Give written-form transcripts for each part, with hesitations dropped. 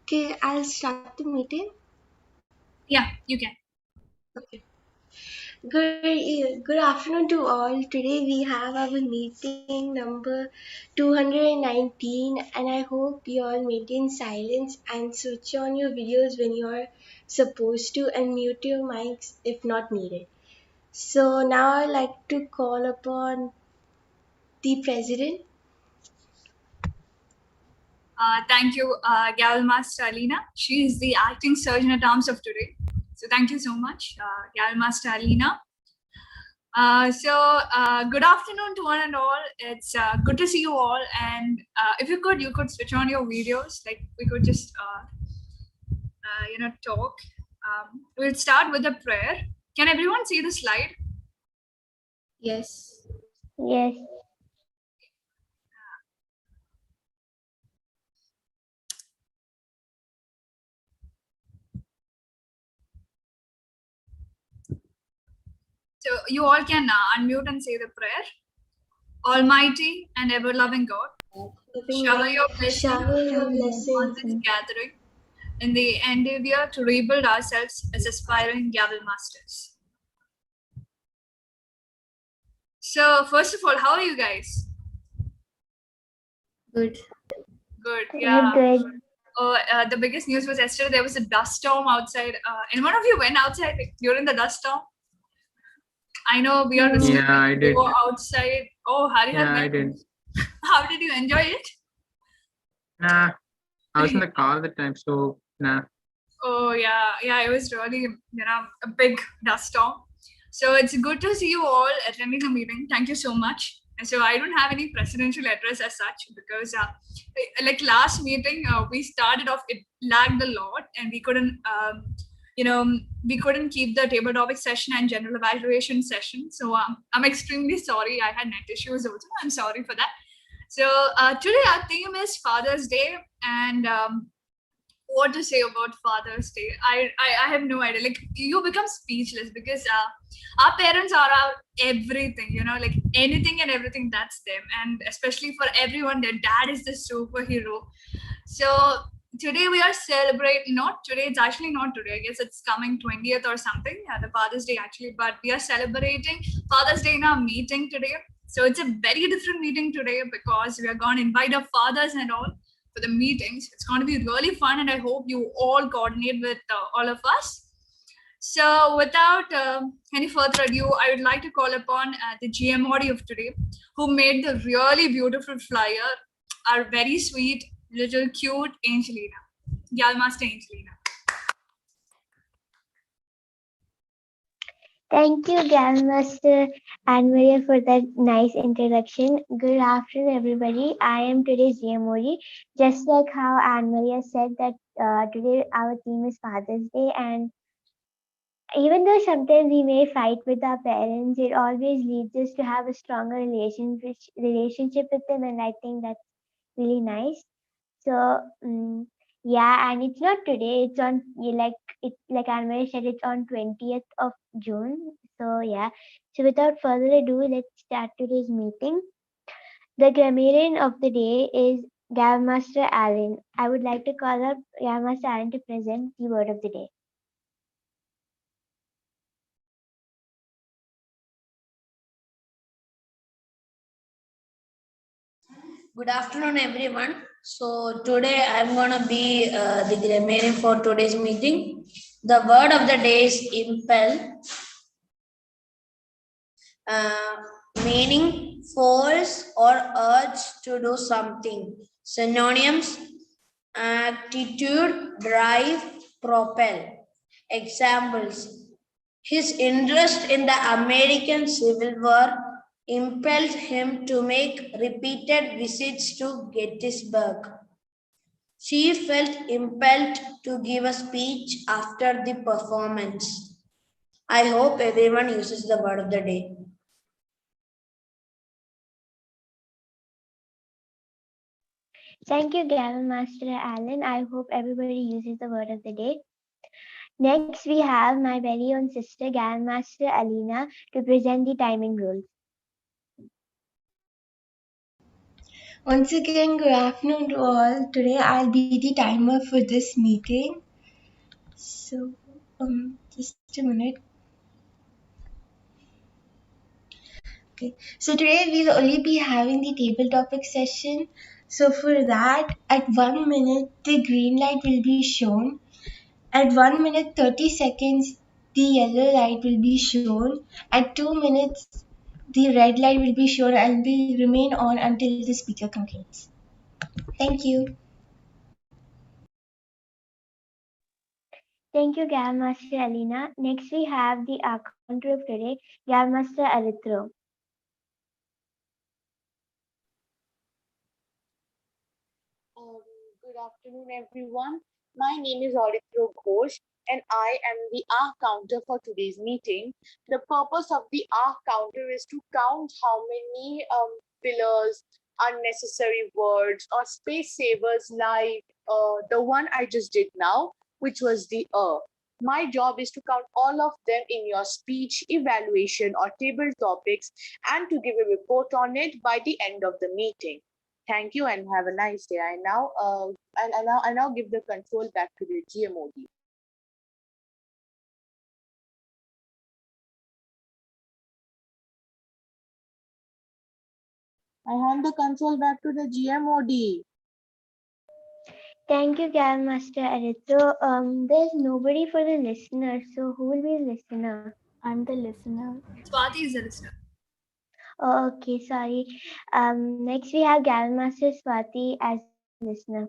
Okay, I'll start the meeting. Yeah, you can. Okay. Good afternoon to all. Today we have our meeting number 219, and I hope you all maintain silence and switch on your videos when you're supposed to and mute your mics if not needed. So now I'd like to call upon the president. Thank you, Galma Stalina. She is the acting surgeon at arms of today. So thank you so much, Galma Stalina. Good afternoon to one and all. It's good to see you all. And if you could switch on your videos. Like we could just, talk. We'll start with a prayer. Can everyone see the slide? Yes. Yes. So you all can unmute and say the prayer. Almighty and ever-loving God, shower your blessings Shower your on blessings. this gathering in the endeavor to rebuild ourselves as aspiring gavel masters. So, first of all, how are you guys? Good. Good, We're yeah. good. The biggest news was yesterday there was a dust storm outside. And one of you went outside during the dust storm? I know we are restricted I to did. go outside. Oh, Harihar, I did. how did you enjoy it? Nah, I was in the car at the time, so nah. Oh yeah, it was really a big dust storm. So it's good to see you all attending the meeting. Thank you so much. And so I don't have any presidential address as such because like last meeting we started off, it lagged a lot and we couldn't we couldn't keep the table topic session and general evaluation session. So I'm extremely sorry. I had net issues also. I'm sorry for that. So today our theme is Father's Day, and what to say about Father's Day. I have no idea. Like you become speechless because our parents are our everything, like anything and everything, that's them. And especially for everyone, their dad is the superhero. So today we are celebrating, not today, it's actually not today. I guess it's coming 20th or something, the Father's Day actually, but we are celebrating Father's Day in our meeting today. So it's a very different meeting today because we are going to invite our fathers and all for the meetings. It's going to be really fun, and I hope you all coordinate with all of us. So, without any further ado, I would like to call upon the GMOD of today, who made the really beautiful flyer, our very sweet, little, cute Angelina, Galmaster Angelina. Thank you, Grandmaster and Maria, for that nice introduction. Good afternoon, everybody. I am today's GMOD. Just like how Anne Maria said that today our theme is Father's Day, and even though sometimes we may fight with our parents, it always leads us to have a stronger relationship with them, and I think that's really nice. So yeah, and it's not today. It's on like Anne said. It's on 20th of June. So yeah. So without further ado, let's start today's meeting. The grammarian of the day is Gavmaster Allen. I would like to call up Gavmaster Allen to present the word of the day. Good afternoon, everyone. So today I'm gonna be the grammarian for today's meeting. The word of the day is impel, uh, meaning force or urge to do something. Synonyms: attitude, drive, propel. Examples: his interest in the American Civil War impelled him to make repeated visits to Gettysburg. She felt impelled to give a speech after the performance. I hope everyone uses the word of the day. Thank you, Gavmaster Allen. I hope everybody uses the word of the day. Next, we have my very own sister, Grandmaster Alina, to present the timing rules. Once again, good afternoon to all. Today I'll be the timer for this meeting. So, just a minute. Okay. So today we'll only be having the table topic session. So for that, at 1 minute, the green light will be shown. At 1 minute 30 seconds, the yellow light will be shown. At 2 minutes, the red light will be shown and will remain on until the speaker concludes. Thank you. Thank you, Grandmaster Alina. Next, we have the counter of today, Grandmaster Arithro. Good afternoon, everyone. My name is Auditro Ghosh, and I am the R counter for today's meeting. The purpose of the R counter is to count how many fillers, unnecessary words, or space savers like the one I just did now, which was the My job is to count all of them in your speech, evaluation, or table topics, and to give a report on it by the end of the meeting. Thank you and have a nice day. I now give the control back to the GMOD. I hand the control back to the GMOD. Thank you, Grandmaster Arithro. There's nobody for the listener, so who will be the listener? I'm the listener. Swati is the listener. Oh, okay, sorry. Next we have Grandmaster Swati as the listener.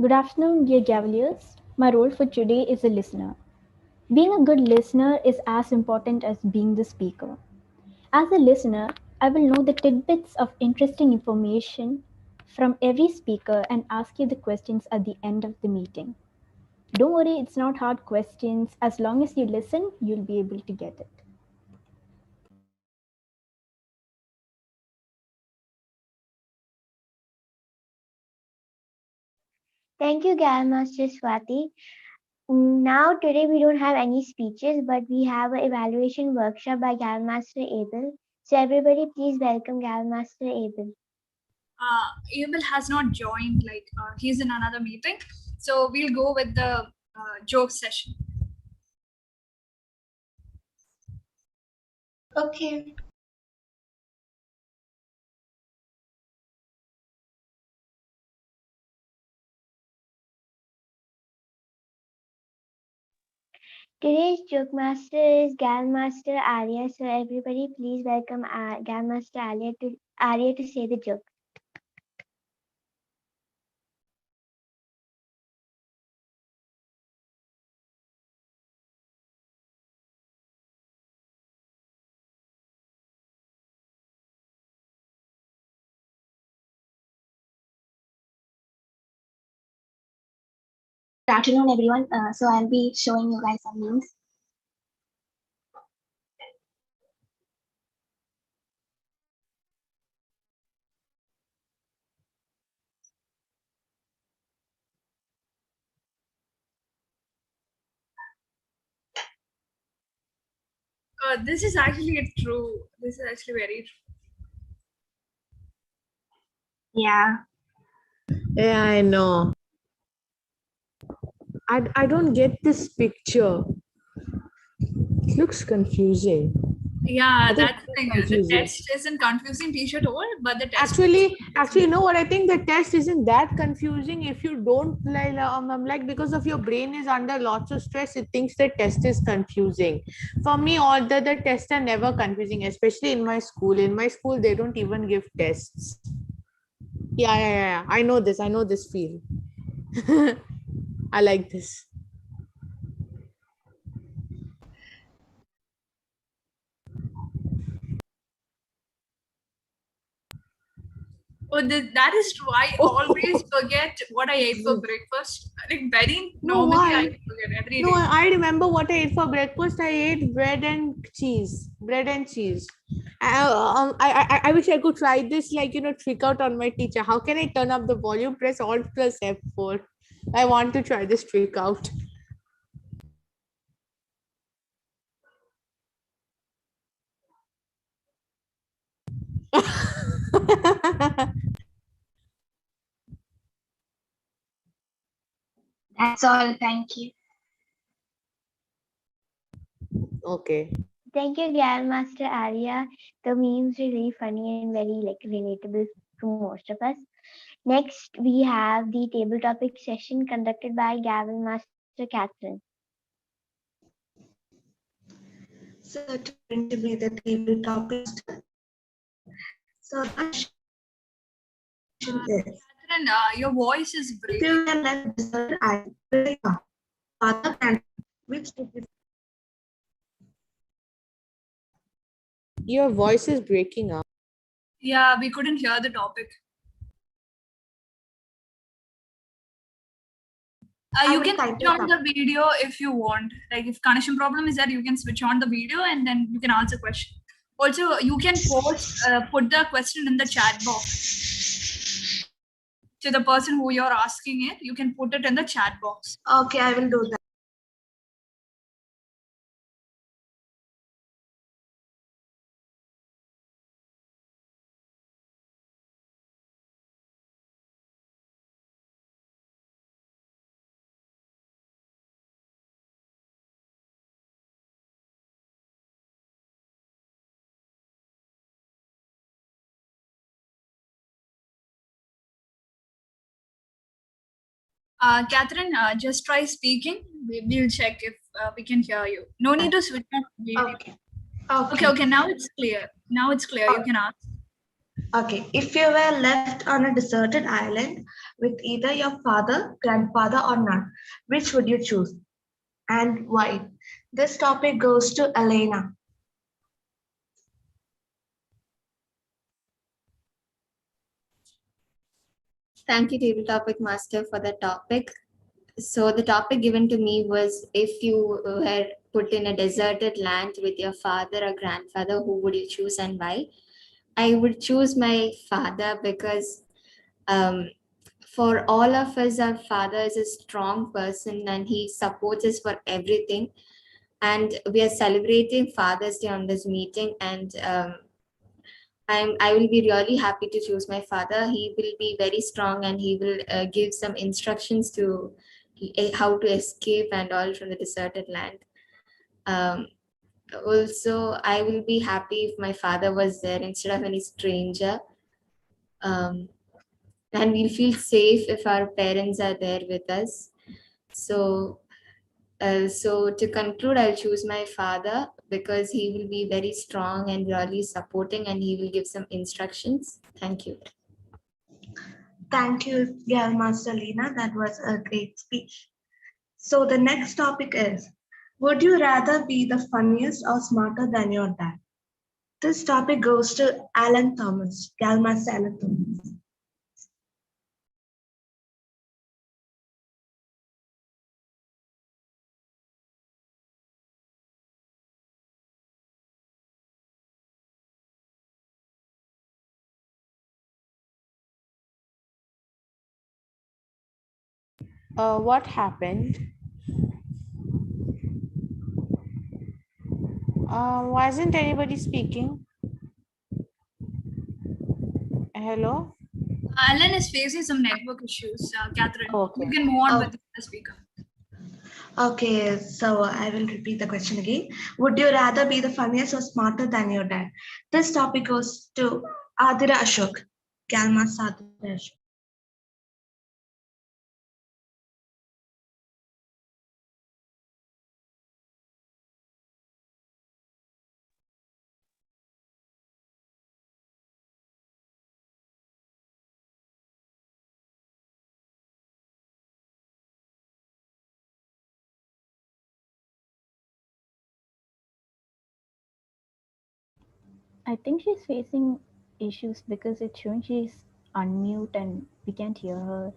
Good afternoon, dear Cavaliers. My role for today is a listener. Being a good listener is as important as being the speaker. As a listener, I will know the tidbits of interesting information from every speaker and ask you the questions at the end of the meeting. Don't worry, it's not hard questions. As long as you listen, you'll be able to get it. Thank you, Grandmaster Swati. Now, today we don't have any speeches, but we have an evaluation workshop by Grandmaster Abel. So, everybody, please welcome Grandmaster Abel. Abel has not joined, he's in another meeting. So we'll go with the joke session. Okay. Today's joke master is Grandmaster Arya. So, everybody, please welcome Grandmaster Arya to say the joke. Good afternoon, everyone. So I'll be showing you guys some memes. This is actually true. This is actually very true. Yeah. Yeah, I know. I don't get this picture. It looks confusing. Yeah, I think that's the thing. The confusing. test isn't confusing, teacher told, but the test Actually, you know what? I think the test isn't that confusing if you don't like because of your brain is under lots of stress. It thinks the test is confusing. For me, all the tests are never confusing, especially in my school. In my school, they don't even give tests. Yeah. I know this. I know this feel. I like this. that is true. I always forget what I ate for breakfast. Like very normally why? I forget every day. No, I remember what I ate for breakfast. I ate bread and cheese. I wish I could try this, trick out on my teacher. How can I turn up the volume? Press Alt plus F4. I want to try this trick out. That's all. Thank you. Okay. Thank you, Grandmaster Arya. The memes are really funny and very relatable to most of us. Next, we have the table topic session conducted by Gavin Master Catherine. So it's going to be the table topic master. So the question is, Catherine, your voice is if breaking. you were left a deserted island with your father and which would you Your voice is breaking up. Yeah, we couldn't hear the topic. You will can type switch it on up. the video if you want. Like if connection problem is that you can switch on the video and then you can answer question. Also, you can put the question in the chat box to the person who you're asking it. You can put it in the chat box. Okay, I will do that. Catherine, just try speaking. We'll check if we can hear you. No need to switch on the video. Okay. Okay. Now it's clear. Now it's clear. You can ask. Okay, if you were left on a deserted island with either your father, grandfather, or none, which would you choose and why? This topic goes to Elena. Thank you, Table Topic Master, for the topic. So the topic given to me was, if you were put in a deserted land with your father or grandfather, who would you choose and why? I would choose my father because for all of us, our father is a strong person and he supports us for everything. And we are celebrating Father's Day on this meeting, and I will be really happy to choose my father. He will be very strong and he will give some instructions to how to escape and all from the deserted land. Also, I will be happy if my father was there instead of any stranger. And we'll feel safe if our parents are there with us. So to conclude, I'll choose my father because he will be very strong and really supporting and he will give some instructions. Thank you. Thank you, Master Lena. That was a great speech. So the next topic is, would you rather be the funniest or smarter than your dad? This topic goes to Alan Thomas, Master Alan Thomas. What happened? Wasn't anybody speaking? Hello? Alan is facing some network issues, Catherine. Okay. You can move on with the speaker. Okay, so I will repeat the question again. Would you rather be the funniest or smarter than your dad? This topic goes to Adira Ashok, Master Adira Ashok. I think she's facing issues because it's showing she's unmute and we can't hear her.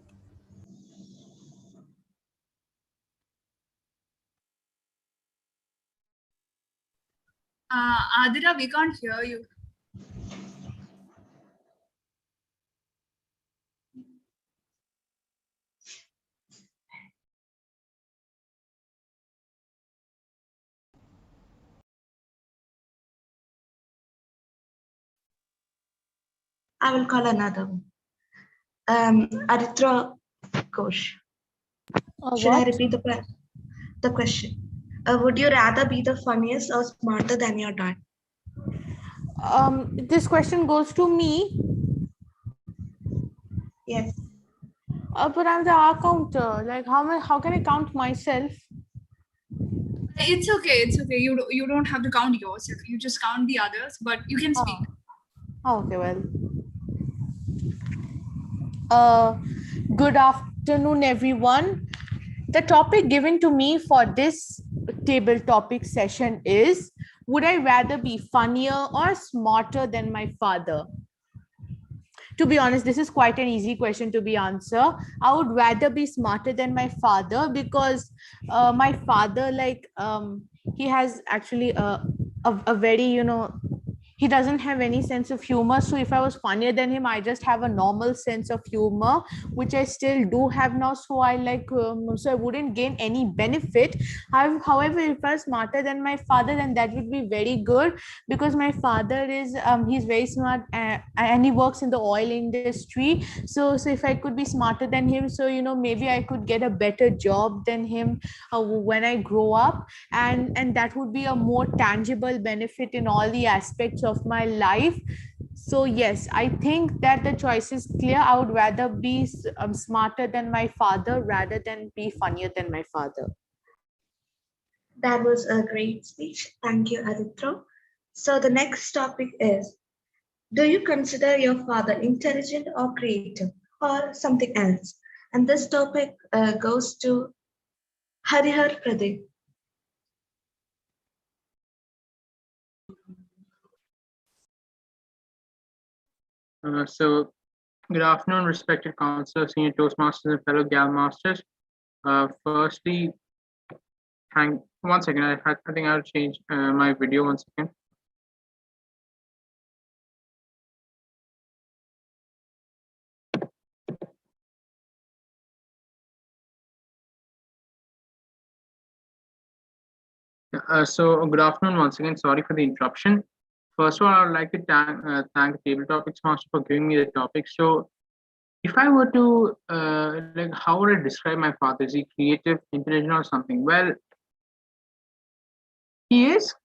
Adira, we can't hear you. I will call another one. Aditra Ghosh. Should I What? repeat the question? Would you rather be the funniest or smarter than your dad? This question goes to me. Yes. But I'm the R counter. Like, how can I count myself? It's okay. It's okay. You don't have to count yourself. You just count the others, but you can speak. Oh, okay, well. Good afternoon, everyone. The topic given to me for this table topic session is, would I rather be funnier or smarter than my father? To be honest, this is quite an easy question to be answered. I would rather be smarter than my father because my father, he has actually a very, he doesn't have any sense of humor. So if I was funnier than him, I just have a normal sense of humor, which I still do have now. So so I wouldn't gain any benefit. However, if I was smarter than my father, then that would be very good because my father is he's very smart and he works in the oil industry. So if I could be smarter than him, so maybe I could get a better job than him when I grow up, and that would be a more tangible benefit in all the aspects of my life. So yes, I think that the choice is clear. I would rather be smarter than my father rather than be funnier than my father. That was a great speech. Thank you, Aditya. So the next topic is, do you consider your father intelligent or creative or something else? And this topic goes to Harihar Pradeep. So, good afternoon, respected counselors, senior Toastmasters, and fellow Gal Masters. Firstly, thank. One second, I think I'll change my video. 1 second. So, good afternoon once again. Sorry for the interruption. First of all, I would like to thank the Table Topics Master for giving me the topic. So, if I were to how would I describe my father? Is he creative, intelligent, or something? Well, he is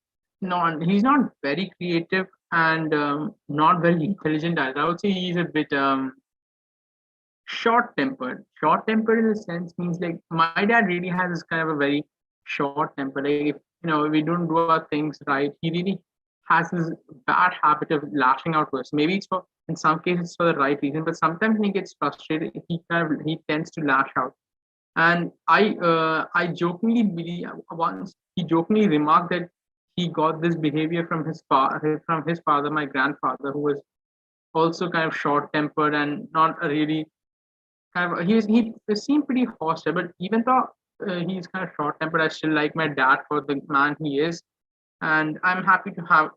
not. He's not very creative and not very intelligent either. I would say he's a bit short-tempered. Short-tempered in the sense means like my dad really has this kind of a very short temper. Like if we don't do our things right, he really has this bad habit of lashing out to us. Maybe it's for in some cases it's for the right reason, but sometimes when he gets frustrated, he tends to lash out. And I jokingly believe once he jokingly remarked that he got this behavior from his father, my grandfather, who was also kind of short-tempered and not a really kind of he seemed pretty hostile, but even though he's kind of short-tempered, I still like my dad for the man he is, and I'm happy to have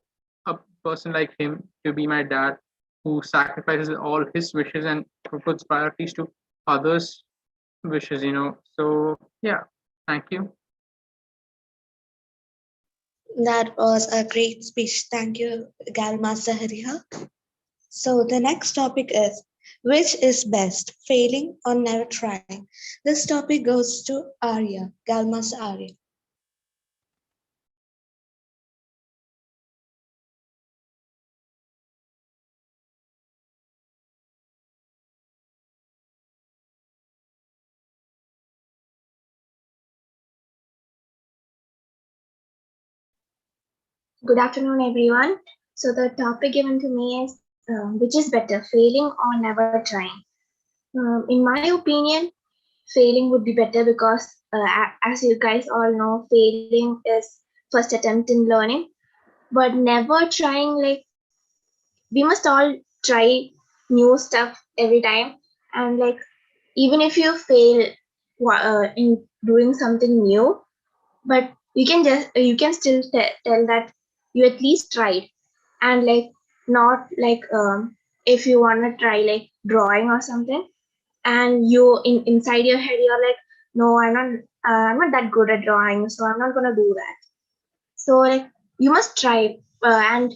a person like him to be my dad, who sacrifices all his wishes and puts priorities to others' wishes. So yeah, thank you. That was a great speech. Thank you, Gal Master Harihar. So the next topic is, which is best, failing or never trying? This topic goes to Arya, Gal Master Arya. Good afternoon, everyone. So the topic given to me is which is better, failing or never trying? In my opinion, failing would be better because, as you guys all know, failing is first attempt in learning. But never trying, like we must all try new stuff every time, and like even if you fail in doing something new, but you can still tell that you at least tried, and like not like if you want to try like drawing or something, and inside your head you're like, no, I'm not that good at drawing, so I'm not gonna do that. So like you must try, and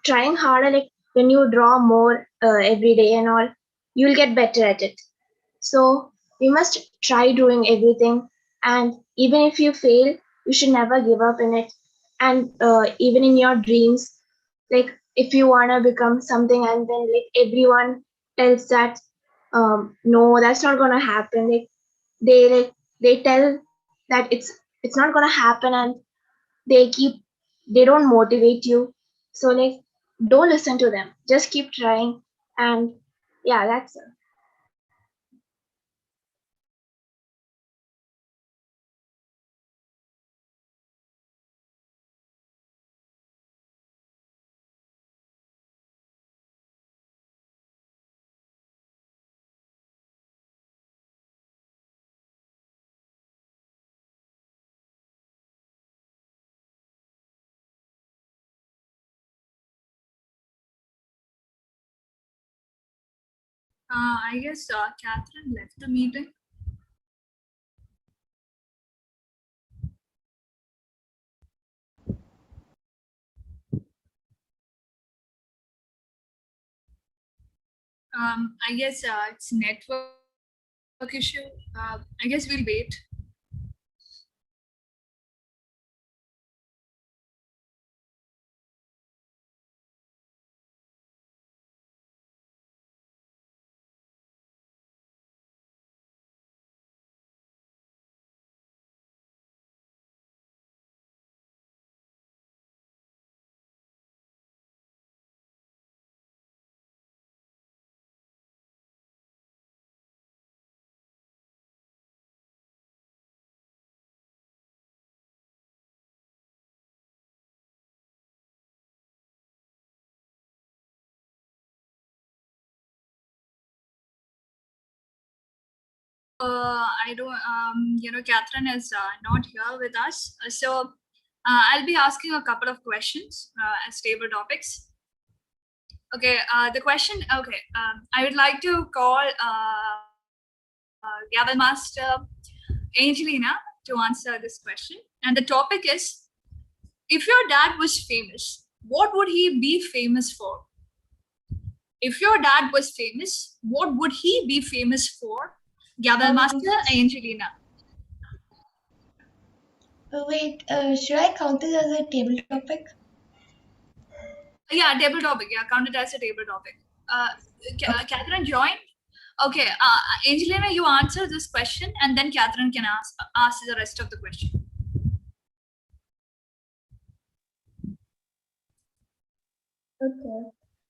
trying harder, like when you draw more every day and all, you'll get better at it. So we must try doing everything, and even if you fail, you should never give up in it. And even in your dreams, like if you want to become something and then like everyone tells that no, that's not going to happen, like they tell that it's not going to happen, and they keep they don't motivate you. So like don't listen to them, just keep trying. And yeah, that's it. I guess Catherine left the meeting. I guess it's network issue. I guess we'll wait. I don't, Catherine is not here with us. So I'll be asking a couple of questions as table topics. Okay, the question, okay, I would like to call Gavel Master Angelina to answer this question. And the topic is, if your dad was famous, what would he be famous for? If your dad was famous, what would he be famous for? Gavel Master Angelina. Wait, should I count it as a table topic? Yeah, table topic. Yeah, count it as a table topic. Catherine joined. Okay, Angelina, you answer this question, and then Catherine can ask the rest of the question. Okay.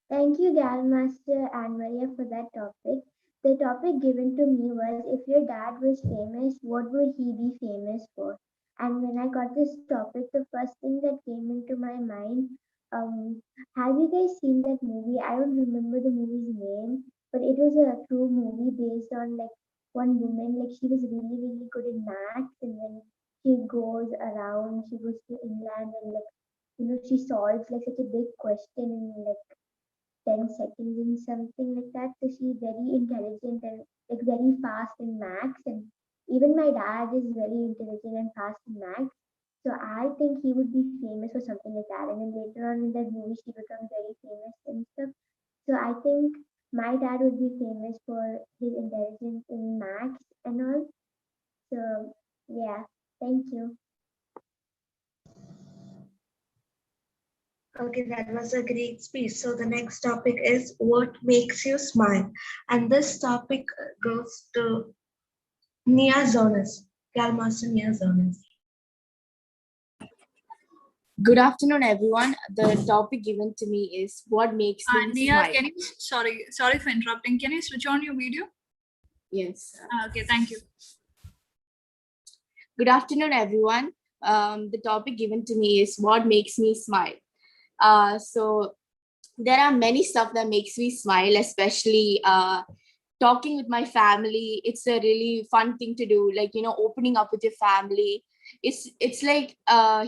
Thank you, Grandmaster and Maria, for that topic. The topic given to me was, if your dad was famous, what would he be famous for? And when I got this topic, the first thing that came into my mind, have you guys seen that movie? I don't remember the movie's name, but it was a true movie based on like one woman, like she was really, really good in maths, and then she goes around, she goes to England, and like she solves like such a big question in like 10 seconds and something like that. So she's very intelligent and like very fast in maths. And even my dad is very intelligent and fast in maths. So I think he would be famous for something like that. And then later on in that movie, she becomes very famous and stuff. So I think my dad would be famous for his intelligence in maths and all. So yeah, thank you. Okay, that was a great speech. So the next topic is what makes you smile? And this topic goes to Nia Zonas, Galmaster Nia Zonas. Good afternoon, everyone. The topic given to me is what makes me Nia, smile. can you, sorry for interrupting. Can you switch on your video? Yes. Okay, thank you. Good afternoon, everyone. The topic given to me is what makes me smile. So there are many stuff that makes me smile, especially talking with my family. It's a really fun thing to do, like, opening up with your family. It's like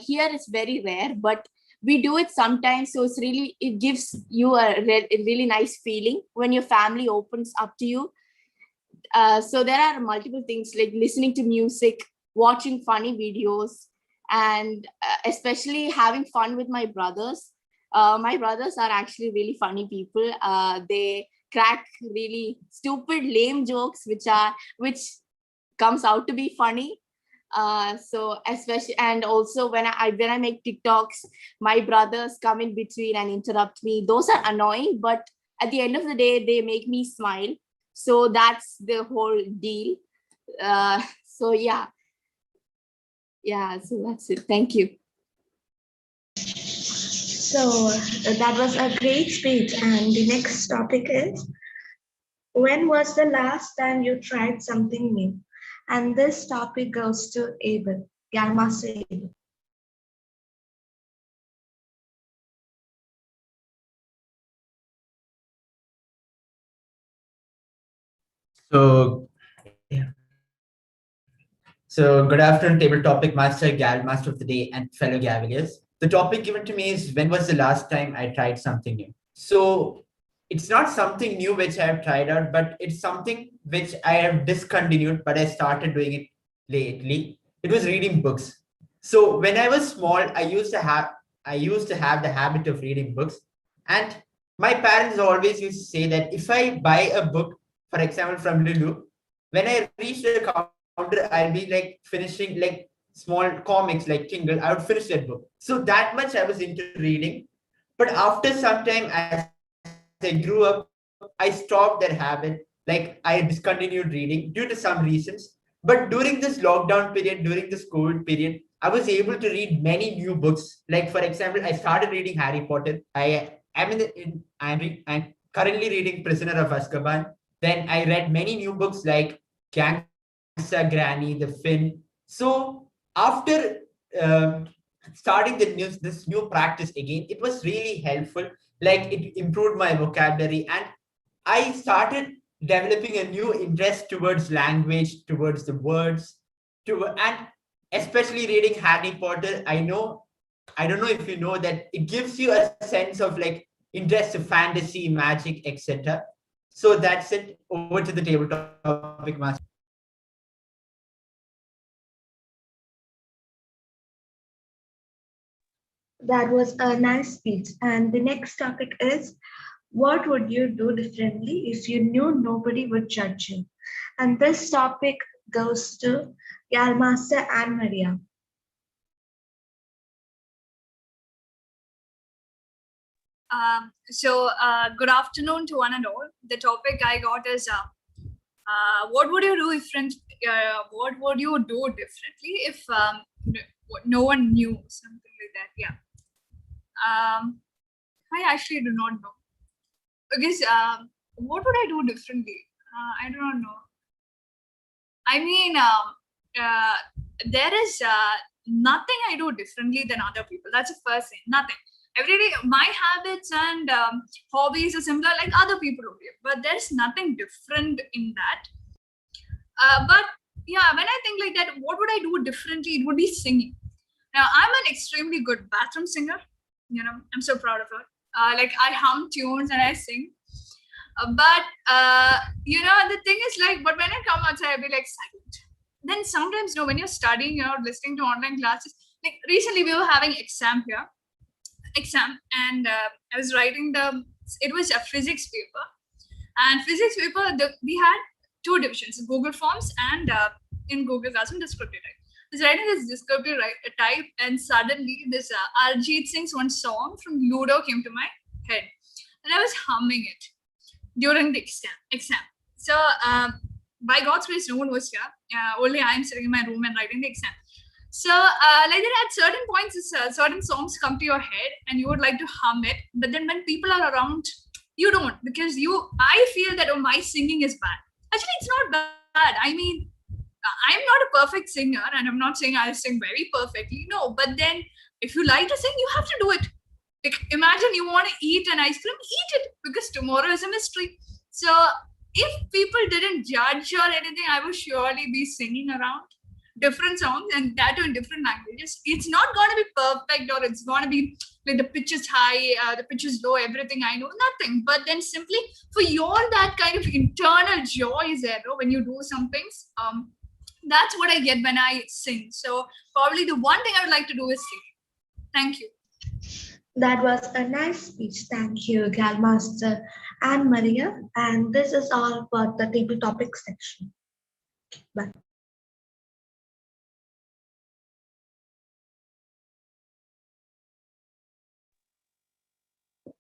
here it's very rare, but we do it sometimes. So it gives you a really nice feeling when your family opens up to you. So there are multiple things like listening to music, watching funny videos, and especially having fun with my brothers. My brothers are actually really funny people. They crack really stupid, lame jokes, which comes out to be funny. So especially, and also when I make TikToks, my brothers come in between and interrupt me. Those are annoying, but at the end of the day, they make me smile. So that's the whole deal. So yeah, so that's it. Thank you. So that was a great speech. And the next topic is, when was the last time you tried something new? And this topic goes to Abel, Master Abel. So, yeah. So, good afternoon, table topic master, Gal, master of the day, and fellow Gavaliers. The topic given to me is, when was the last time I tried something new? So, it's not something new which I have tried out, but it's something which I have discontinued, but I started doing it lately. It was reading books. So, when I was small, I used to have the habit of reading books, and my parents always used to say that if I buy a book, for example, from Lulu, when I reach the counter, I'll be like finishing like small comics like Kindle. I would finish that book. So that much I was into reading. But after some time, as I grew up, I stopped that habit. Like I discontinued reading due to some reasons. But during this lockdown period, during this COVID period, I was able to read many new books. Like for example, I started reading Harry Potter. I'm currently reading Prisoner of Azkaban. Then I read many new books like Gangsta Granny, The Finn. So after starting this new practice again, it was really helpful. Like it improved my vocabulary, and I started developing a new interest towards language, towards the words, and especially reading Harry Potter. I don't know if you know that it gives you a sense of like interest of fantasy, magic, etc. So that's it. Over to the table topic master. That was a nice speech. And the next topic is, what would you do differently if you knew nobody would judge you? And this topic goes to Master and Maria. Good afternoon to one and all. The topic I got is what would you do what would you do differently if no one knew, something like that? Yeah. I actually do not know, because what would I do differently? I do not know. I mean, there is nothing I do differently than other people. That's the first thing. Nothing. Every day, my habits and hobbies are similar like other people over here, but there's nothing different in that. But yeah, when I think like that, what would I do differently? It would be singing. Now, I'm an extremely good bathroom singer. I'm so proud of it. Like I hum tunes and I sing. But the thing is like, but when I come outside, I'll be like silent. Then sometimes, when you're studying, you're listening to online classes. Like recently, we were having exam, and I was writing it was a physics paper, and physics paper, we had two divisions: Google Forms and in Google Classroom descriptive type. I was writing this descriptive type, and suddenly this Arjit Singh's one song from Ludo came to my head, and I was humming it during the exam. So by God's grace, no one was here. Only I am sitting in my room and writing the exam. So like that, at certain points, certain songs come to your head and you would like to hum it. But then when people are around, you don't, because I feel that, my singing is bad. Actually, it's not bad. I mean, I'm not a perfect singer, and I'm not saying I sing very perfectly. No, but then if you like to sing, you have to do it. Like, imagine you want to eat an ice cream, eat it, because tomorrow is a mystery. So if people didn't judge or anything, I would surely be singing around different songs, and that in different languages. It's not going to be perfect, or it's going to be like the pitch is high, the pitch is low, everything I know, nothing. But then simply for your that kind of internal joy is there, when you do some things. That's what I get when I sing. So probably the one thing I would like to do is sing. Thank you. That was a nice speech. Thank you, Galmaster and Maria. And this is all for the table topic section. Bye.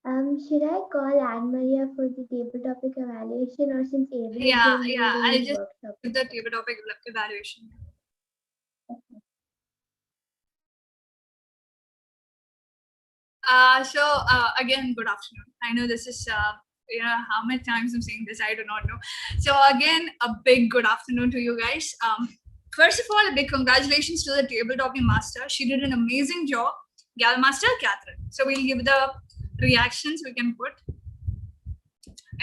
Should I call Anne Maria for the table topic evaluation, or since Abel is Yeah, here, yeah. I'll maybe just workshop? do the table topic evaluation. Again, good afternoon. I know this is how many times I'm saying this, I do not know. So again, a big good afternoon to you guys. First of all, a big congratulations to the table topping master. She did an amazing job. Gal Master Catherine. So we'll give the reactions we can put.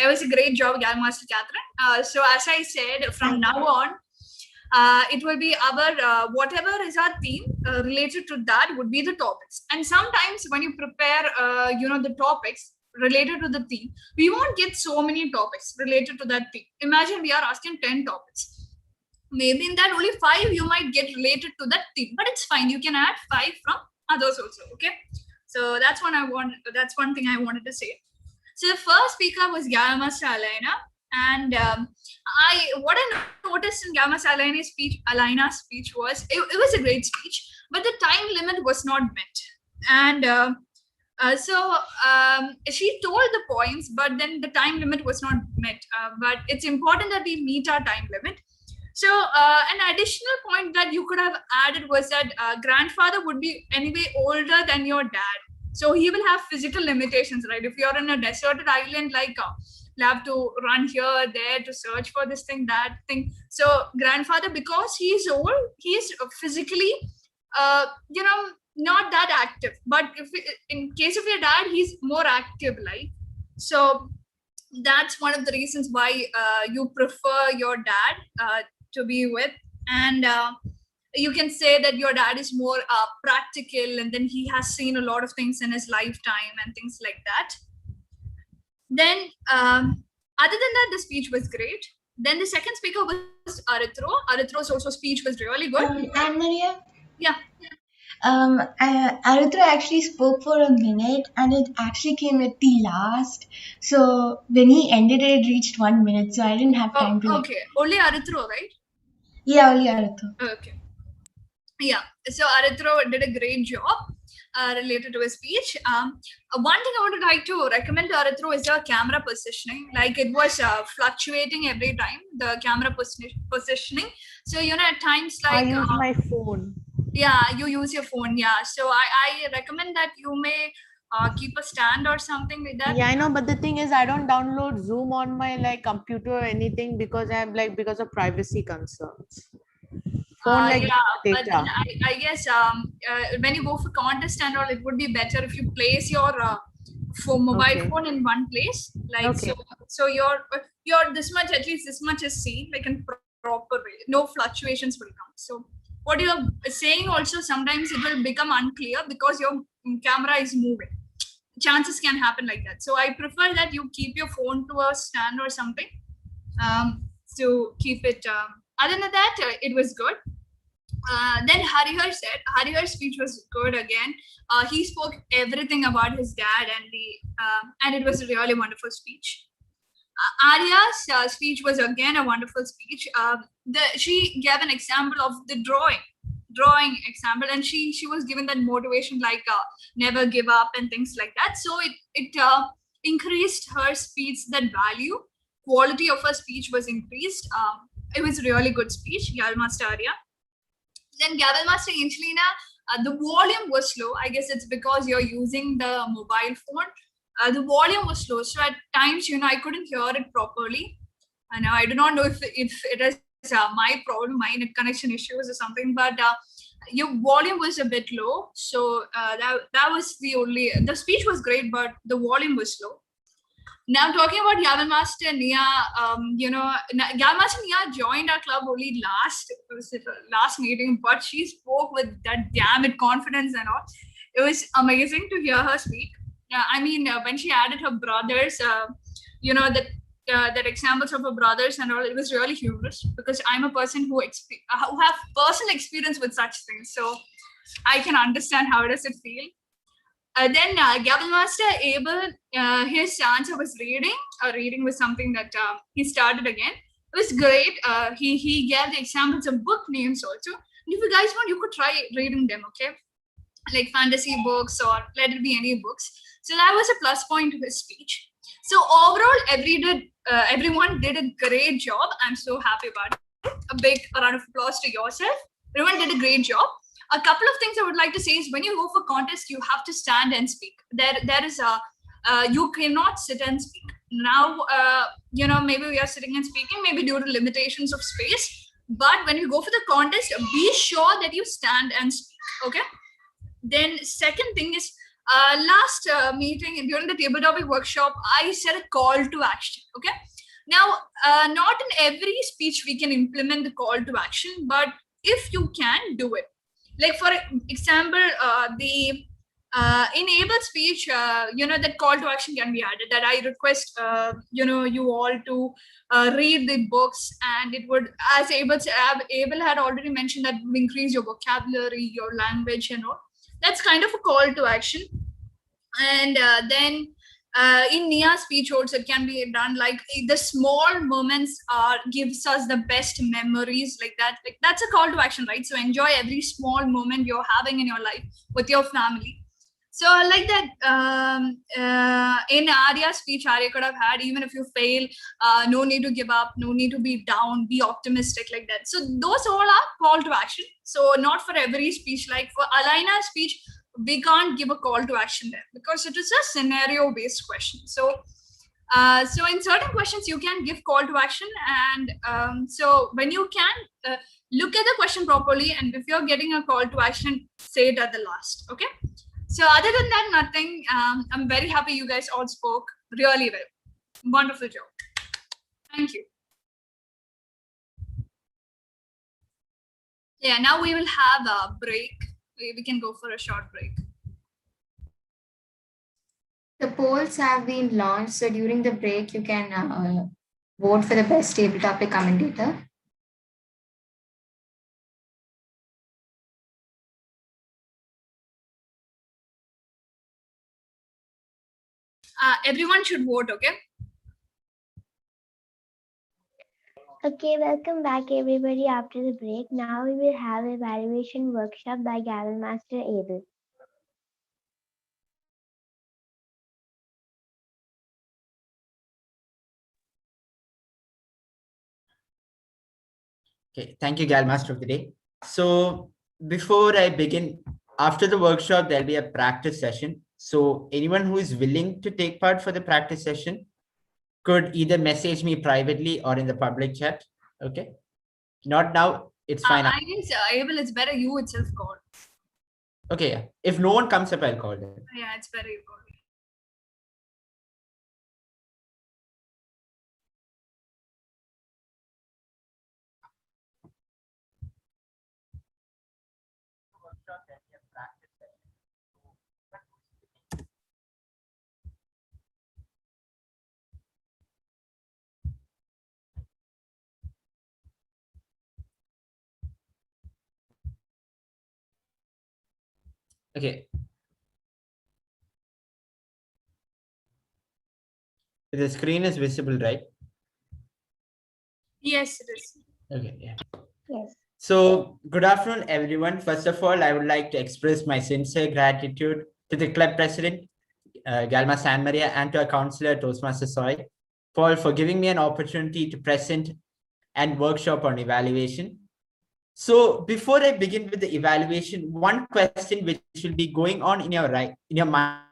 It was a great job, Gal Master Catherine. So as I said, from now on, it will be our whatever is our theme related to that would be the topics. And sometimes when you prepare the topics related to the theme, we won't get so many topics related to that theme. Imagine we are asking 10 topics. Maybe in that only 5 you might get related to that theme, but it's fine. You can add 5 from others also. Okay, so that's one thing I wanted to say. So the first speaker was Gal Master Alaina. And what I noticed in Gal Master Alaina's speech was it was a great speech, but the time limit was not met. And so she told the points, but then the time limit was not met. But it's important that we meet our time limit. So an additional point that you could have added was that grandfather would be anyway older than your dad. So he will have physical limitations, right? If you're in a deserted island, like you have to run here, there to search for this thing, that thing. So grandfather, because he's old, he's physically, not that active. But in case of your dad, he's more active, like. So that's one of the reasons why you prefer your dad to be with. And you can say that your dad is more practical, and then he has seen a lot of things in his lifetime and things like that. Then other than that, the speech was great. Then the second speaker was Arithro. Aritro's also speech was really good. Anne Maria? Yeah. Arithro actually spoke for a minute, and it actually came at the last. So when he ended it reached 1 minute, so I didn't have time to. Okay, only Arithro, right? Yeah, only Arithro. Okay. Yeah, so Arithro did a great job related to his speech. One thing I would like to recommend to Arithro is the camera positioning. Like, it was fluctuating every time, the camera positioning. So, at times like... I use my phone. Yeah, you use your phone, yeah. So I recommend that you may keep a stand or something like that. Yeah, I know, but the thing is, I don't download Zoom on my computer or anything because because of privacy concerns. Phone, yeah, but then I guess when you go for contest and all, it would be better if you place your mobile phone in one place, like so you're this much, at least this much is seen, like in proper way. No fluctuations will come. So what you're saying also, sometimes it will become unclear because your camera is moving. Chances can happen like that. So I prefer that you keep your phone to a stand or something to keep it. Other than that, it was good. Then Harihar's speech was good again. He spoke everything about his dad, and it was a really wonderful speech. Arya's speech was again a wonderful speech. She gave an example of the drawing example, and she was given that motivation, like never give up and things like that. So it increased her speech, that value, quality of her speech was increased. It was a really good speech, Gal Master Arya. Then Gavel Master Angelina, the volume was slow. I guess it's because you're using the mobile phone. The volume was slow, so at times, I couldn't hear it properly. And I do not know if it is my problem, my net connection issues or something, but your volume was a bit low. So that was the speech was great, but the volume was low. Now talking about Gavel Master Nia, Gavel Master Nia joined our club only last meeting, but she spoke with that damn it confidence and all. It was amazing to hear her speak. When she added her brothers, that examples of her brothers and all, it was really humorous, because I'm a person who have personal experience with such things, so I can understand how does it feel. Then Gavel Master Abel, his answer was reading. Reading was something that he started again. It was great. He gave the examples of book names also. And if you guys want, you could try reading them, okay? Like fantasy books, or let it be any books. So that was a plus point to his speech. So overall, everyone did a great job. I'm so happy about it. A big round of applause to yourself. Everyone did a great job. A couple of things I would like to say is when you go for contest, you have to stand and speak. There is a you cannot sit and speak. Now, maybe we are sitting and speaking, maybe due to limitations of space. But when you go for the contest, be sure that you stand and speak. Okay. Then second thing is last meeting during the table topic workshop, I said a call to action. Okay. Now, not in every speech we can implement the call to action, but if you can do it, like for example, the enabled speech, that call to action can be added. That I request, you all to read the books, and it would, as Abel had already mentioned, that would increase your vocabulary, your language, That's kind of a call to action. And then in Nia speech also it can be done like the small moments gives us the best memories, like that. Like that's a call to action, right? So enjoy every small moment you're having in your life with your family. So like that, in Arya's speech, Arya could have had, even if you fail, no need to give up, no need to be down, be optimistic, like that. So those all are call to action. So not for every speech. Like for Alina's speech, we can't give a call to action there because it is a scenario based question. So in certain questions you can give call to action, and so when you can look at the question properly, and if you're getting a call to action, say it at the last. Okay. So other than that, nothing. I'm very happy you guys all spoke really well. Wonderful job. Thank you. Yeah, now we will have a break. We can go for a short break. The polls have been launched, so during the break, you can vote for the best table topic commentator. Everyone should vote, okay? Okay, welcome back everybody after the break. Now we will have an evaluation workshop by Gavel Master Abel. Okay, thank you, Gal Master of the Day. So before I begin, after the workshop, there'll be a practice session. So anyone who is willing to take part for the practice session could either message me privately or in the public chat. Okay. Not now, it's fine. I guess Abel, it's better you itself call. Okay, yeah. If no one comes up, I'll call them. Yeah, it's better you call. Okay. The screen is visible, right? Yes, it is. Okay, yeah. Yes. So good afternoon, everyone. First of all, I would like to express my sincere gratitude to the club president, Galma San Maria, and to our counselor, Toastmaster Soy, for giving me an opportunity to present and workshop on evaluation. So before I begin with the evaluation, one question which will be going on in your mind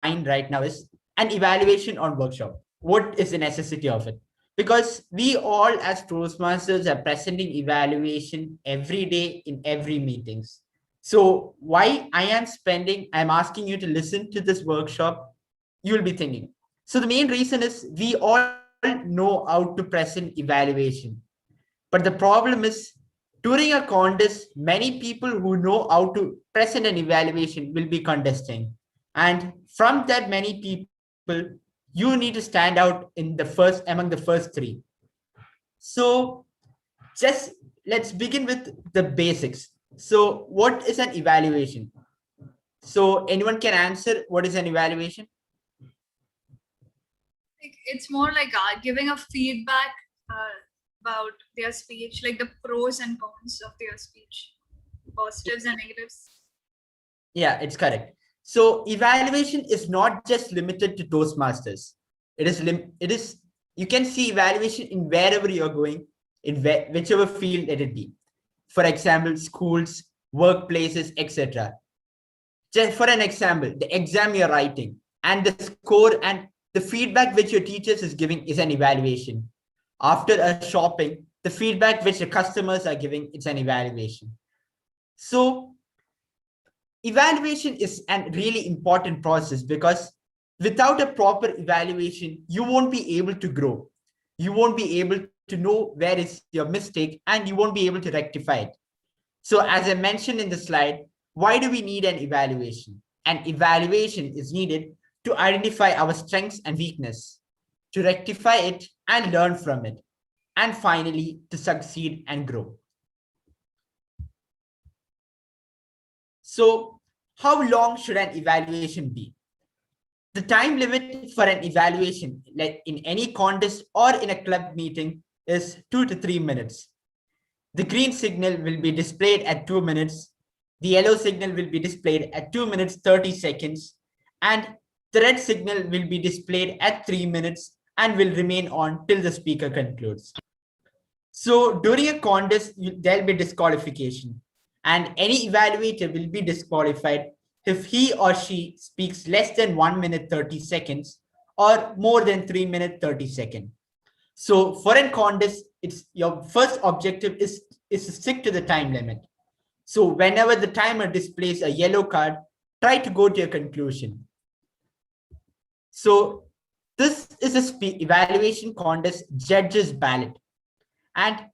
right now is an evaluation on workshop. What is the necessity of it? Because we all as Toastmasters are presenting evaluation every day in every meetings. So why I'm asking you to listen to this workshop, you'll be thinking. So the main reason is we all know how to present evaluation. But the problem is during a contest, many people who know how to present an evaluation will be contesting. And from that many people, you need to stand out in among the first three. So just let's begin with the basics. So what is an evaluation? So anyone can answer what is an evaluation? It's more like giving a feedback about their speech, like the pros and cons of their speech, positives and negatives. Yeah, it's correct. So evaluation is not just limited to Toastmasters. It is you can see evaluation in wherever you're going, in whichever field let it be. For example, schools, workplaces, etc. Just for an example, the exam you're writing and the score and the feedback which your teachers is giving is an evaluation. After a shopping, the feedback which the customers are giving, it's an evaluation. So evaluation is a really important process because without a proper evaluation, you won't be able to grow. You won't be able to know where is your mistake and you won't be able to rectify it. So as I mentioned in the slide, why do we need an evaluation? An evaluation is needed to identify our strengths and weakness, to rectify it and learn from it, and finally to succeed and grow. So how long should an evaluation be? The time limit for an evaluation, like in any contest or in a club meeting, is 2 to 3 minutes. The green signal will be displayed at 2 minutes. The yellow signal will be displayed at 2 minutes 30 seconds. And the red signal will be displayed at 3 minutes and will remain on till the speaker concludes. So during a contest, there'll be disqualification. And any evaluator will be disqualified if he or she speaks less than 1 minute 30 seconds or more than 3 minutes 30 seconds. So for a contest, it's your first objective is to stick to the time limit. So whenever the timer displays a yellow card, try to go to a conclusion. So this is a evaluation contest judges ballot. And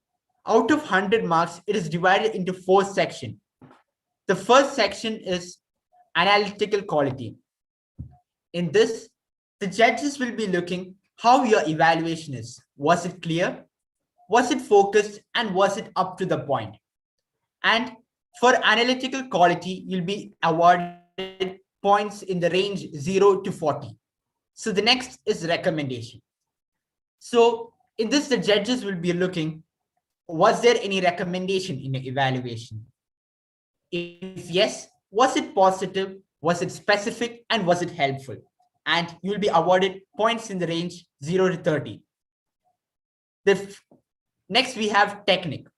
out of 100 marks, it is divided into 4 sections. The first section is analytical quality. In this, the judges will be looking how your evaluation is. Was it clear? Was it focused? And was it up to the point? And for analytical quality, you'll be awarded points in the range 0 to 40. So the next is recommendation. So in this, the judges will be looking, was there any recommendation in the evaluation? If yes, was it positive? Was it specific? And was it helpful? And you'll be awarded points in the range 0 to 30. Next, we have technique.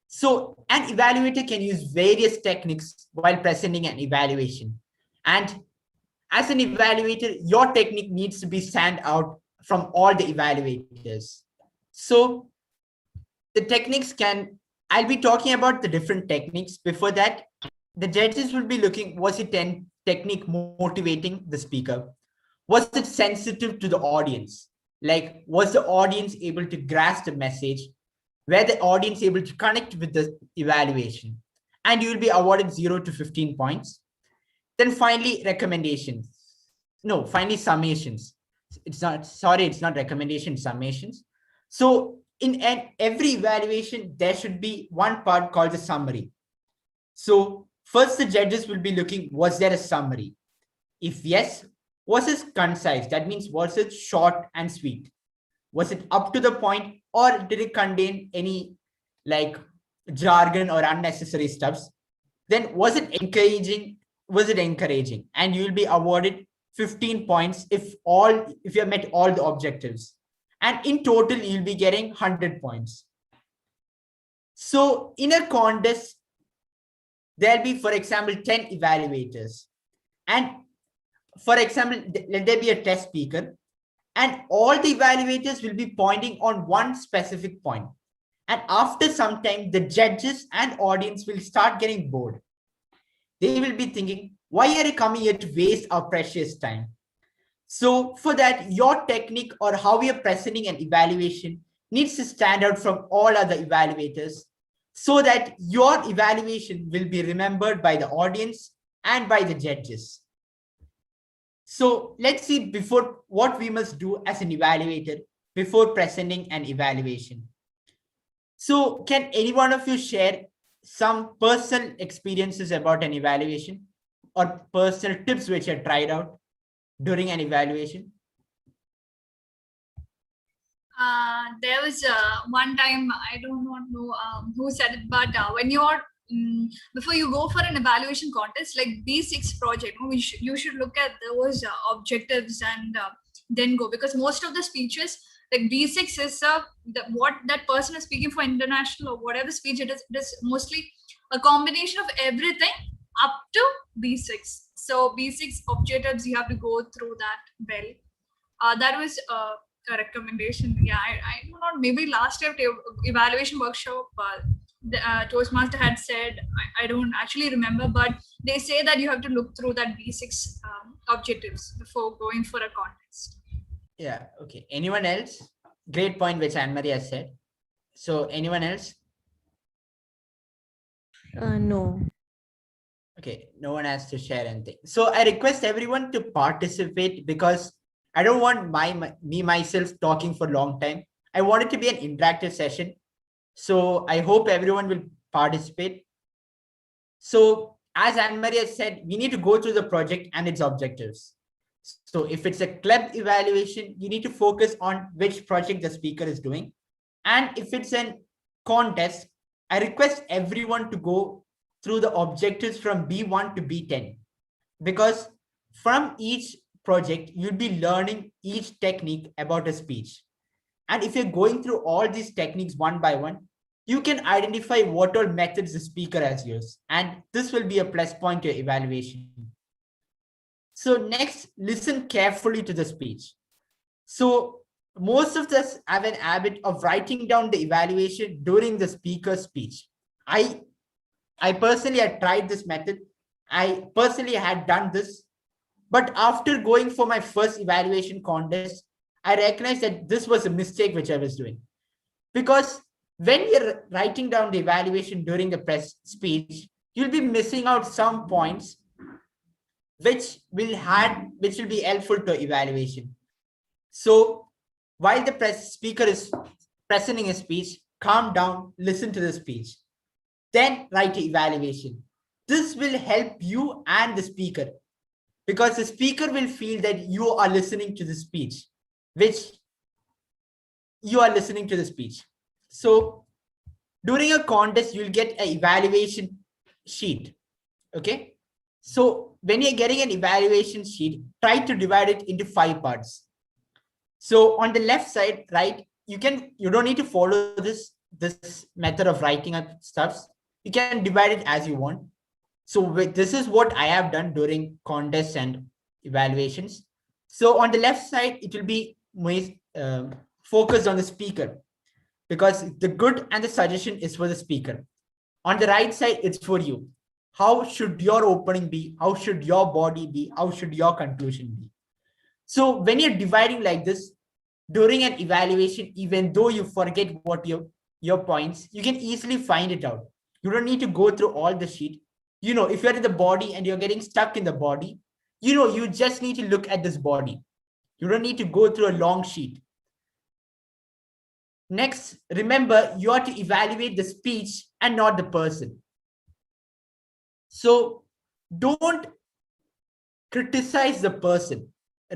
So an evaluator can use various techniques while presenting an evaluation. And as an evaluator, your technique needs to be stand out from all the evaluators. So the techniques I'll be talking about the different techniques. Before that, the judges will be looking, was it technique motivating the speaker? Was it sensitive to the audience? Like, was the audience able to grasp the message? Were the audience able to connect with the evaluation? And you will be awarded 0 to 15 points. Then finally, recommendations. No, finally, summations. It's not recommendations, summations. So in every evaluation, there should be one part called the summary. So first, the judges will be looking, was there a summary? If yes, was it concise? That means, was it short and sweet? Was it up to the point, or did it contain any like jargon or unnecessary stuffs? Then was it encouraging? Was it encouraging? And you will be awarded 15 points if you have met all the objectives. And in total, you'll be getting 100 points. So in a contest, there'll be, for example, 10 evaluators. And for example, let there be a test speaker. And all the evaluators will be pointing on one specific point. And after some time, the judges and audience will start getting bored. They will be thinking, why are you coming here to waste our precious time? So for that, your technique or how you're presenting an evaluation needs to stand out from all other evaluators so that your evaluation will be remembered by the audience and by the judges. So let's see before what we must do as an evaluator before presenting an evaluation. So can any one of you share some personal experiences about an evaluation or personal tips which are tried out during an evaluation? There was one time, I don't know who said it, but when you're before you go for an evaluation contest like B6 project, you should look at those objectives and then go, because most of the speeches like B6 is what that person is speaking for international or whatever speech it is mostly a combination of everything up to B6. So B6 objectives, you have to go through that well. That was a recommendation. Yeah, I don't know, maybe last year evaluation workshop, the Toastmaster had said, I don't actually remember, but they say that you have to look through that B6 objectives before going for a contest. Yeah, okay. Anyone else? Great point which Anne-Marie has said. So anyone else? No. Okay, no one has to share anything. So I request everyone to participate because I don't want myself talking for a long time. I want it to be an interactive session. So I hope everyone will participate. So as Anne-Marie has said, we need to go through the project and its objectives. So if it's a club evaluation, you need to focus on which project the speaker is doing. And if it's a contest, I request everyone to go through the objectives from B1 to B10, because from each project, you'll be learning each technique about a speech. And if you're going through all these techniques one by one, you can identify what all methods the speaker has used. And this will be a plus point to your evaluation. So next, listen carefully to the speech. So most of us have an habit of writing down the evaluation during the speaker's speech. I personally had tried this method. I personally had done this. But after going for my first evaluation contest, I recognized that this was a mistake which I was doing. Because when you're writing down the evaluation during the press speech, you'll be missing out some points which will be helpful to evaluation. So while the speaker is presenting a speech, calm down, listen to the speech, then write an evaluation. This will help you and the speaker, because the speaker will feel that you are listening to the speech, So during a contest, you'll get an evaluation sheet. Okay. So when you're getting an evaluation sheet, try to divide it into 5 parts. So on the left side, right, you don't need to follow this method of writing up stuffs. You can divide it as you want. So this is what I have done during contests and evaluations. So on the left side, it will be focused on the speaker, because the good and the suggestion is for the speaker. On the right side, it's for you. How should your opening be? How should your body be? How should your conclusion be? So when you're dividing like this, during an evaluation, even though you forget what your points, you can easily find it out. You don't need to go through all the sheet. If you're in the body and you're getting stuck in the body, you just need to look at this body. You don't need to go through a long sheet. Next, remember, you are to evaluate the speech and not the person. So don't criticize the person.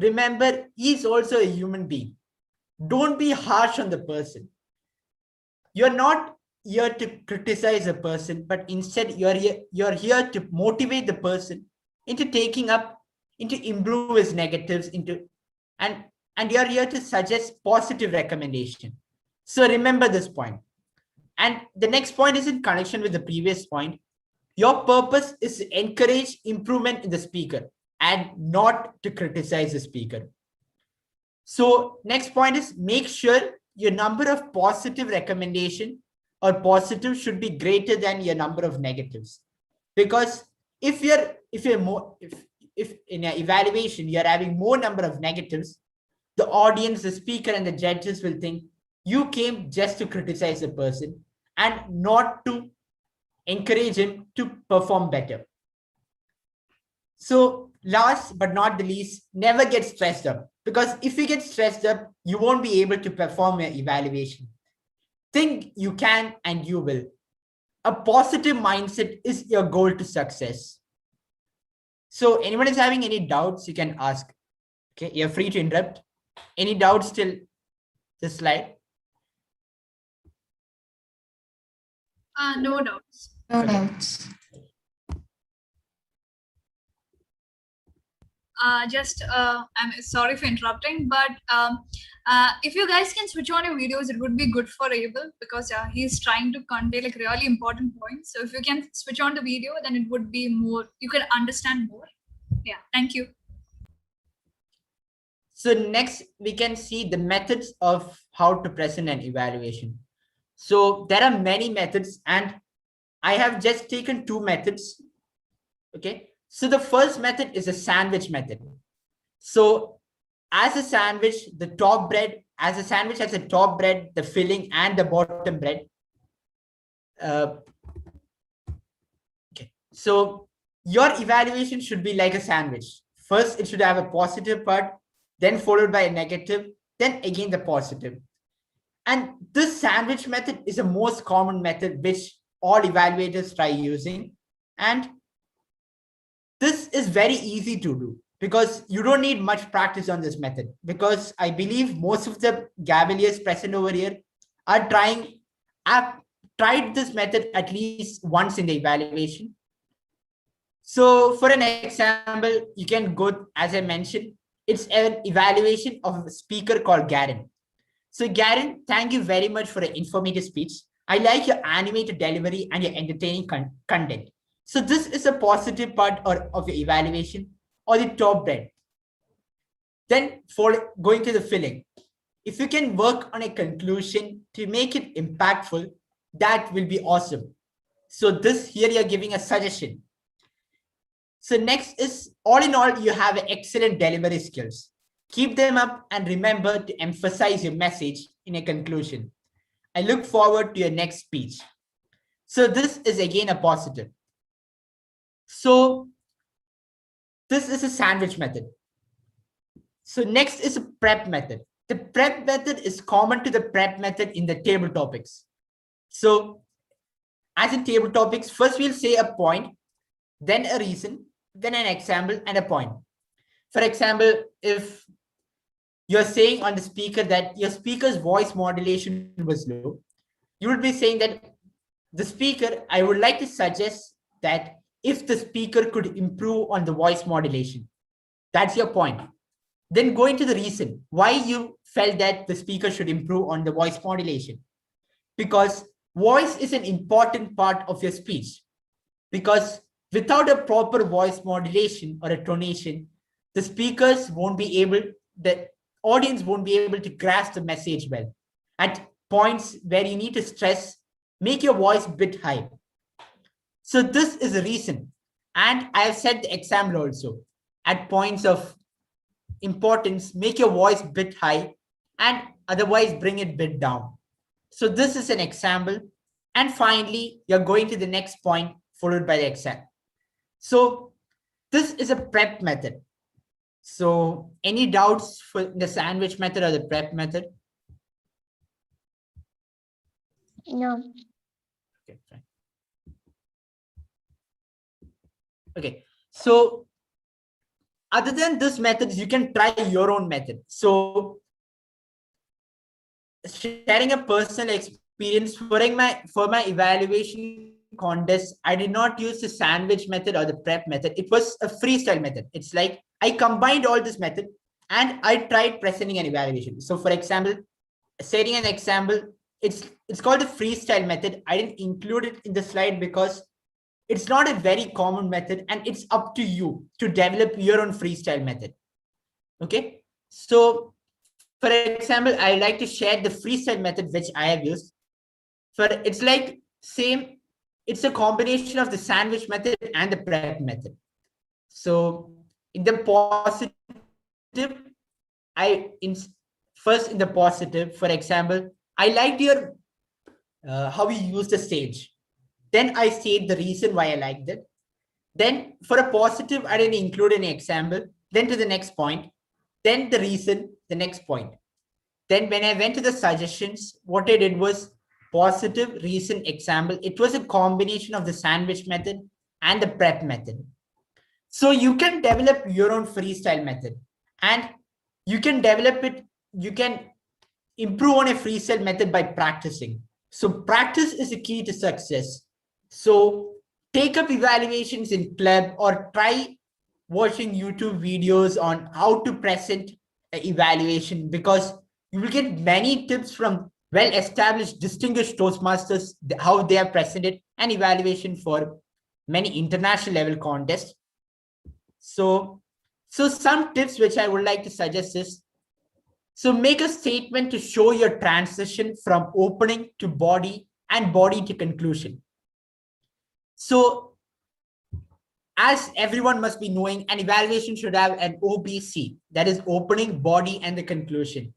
Remember, he's also a human being. Don't be harsh on the person. You're not here to criticize a person, but instead you're here to motivate the person into improve his negatives and you're here to suggest positive recommendation. So remember this point. And the next point is in connection with the previous point. Your purpose is to encourage improvement in the speaker and not to criticize the speaker. So next point is, make sure your number of positive recommendation or positive should be greater than your number of negatives. Because if in an evaluation you're having more number of negatives, the audience, the speaker, and the judges will think you came just to criticize the person and not to encourage him to perform better. So last but not the least, never get stressed up, because if you get stressed up, you won't be able to perform your evaluation. Think you can and you will. A positive mindset is your goal to success. So anyone is having any doubts, you can ask. Okay, you're free to interrupt. Any doubts till this slide? No doubts. No doubts. I'm sorry for interrupting, but if you guys can switch on your videos, it would be good for Abel, because he's trying to convey like really important points. So if you can switch on the video, then it would be more, you can understand more. Yeah, thank you. So next, we can see the methods of how to present an evaluation. So there are many methods, and I have just taken 2 methods. Okay. So the first method is a sandwich method. So as a sandwich, the top bread, as a sandwich has a top bread, the filling, and the bottom bread. Okay. So your evaluation should be like a sandwich. First, it should have a positive part, then followed by a negative, then again the positive. And this sandwich method is the most common method which all evaluators try using. And this is very easy to do because you don't need much practice on this method, because I believe most of the Gaveliers present over here have tried this method at least once in the evaluation. So for an example, you can go, as I mentioned, it's an evaluation of a speaker called Garen. So Garen, thank you very much for an informative speech. I like your animated delivery and your entertaining content. So this is a positive part of your evaluation, or the top bread. Then for going to the filling, if you can work on a conclusion to make it impactful, that will be awesome. So this here you're giving a suggestion. So next is, all in all, you have excellent delivery skills. Keep them up and remember to emphasize your message in a conclusion. I look forward to your next speech. So this is again a positive. So this is a sandwich method. So next is a prep method. The prep method is common to the prep method in the table topics. So as in table topics, first we'll say a point, then a reason, then an example and a point. For example, if you're saying on the speaker that your speaker's voice modulation was low, you would be saying that the speaker, I would like to suggest that if the speaker could improve on the voice modulation. That's your point. Then go into the reason why you felt that the speaker should improve on the voice modulation. Because voice is an important part of your speech. Because without a proper voice modulation or a tonation, the speakers won't be able, the audience won't be able to grasp the message well. At points where you need to stress, make your voice a bit high. So this is the reason. And I have said the example also. At points of importance, make your voice a bit high and otherwise bring it a bit down. So this is an example. And finally, you're going to the next point followed by the example. So this is a prep method. So any doubts for the sandwich method or the prep method? No. Okay, fine. Okay, so other than this method, you can try your own method. So sharing a personal experience for my evaluation contest, I did not use the sandwich method or the prep method. It was a freestyle method. It's like I combined all this method and I tried presenting an evaluation. So for example, setting an example, it's called the freestyle method. I didn't include it in the slide because it's not a very common method and it's up to you to develop your own freestyle method. Okay. So for example, I like to share the freestyle method, which I have used. It's like same, it's a combination of the sandwich method and the prep method. So in the positive, first in the positive, for example, I liked your, how you use the stage. Then I state the reason why I liked it. Then for a positive, I didn't include any example. Then to the next point, then the reason, the next point. Then when I went to the suggestions, what I did was positive, reason, example. It was a combination of the sandwich method and the prep method. So you can develop your own freestyle method and you can develop it. You can improve on a freestyle method by practicing. So practice is the key to success. So take up evaluations in club or try watching YouTube videos on how to present an evaluation, because you will get many tips from well-established, distinguished Toastmasters, how they have presented an evaluation for many international level contests. So some tips which I would like to suggest is, so make a statement to show your transition from opening to body and body to conclusion. So as everyone must be knowing, an evaluation should have an OBC, that is opening, body, and the conclusion.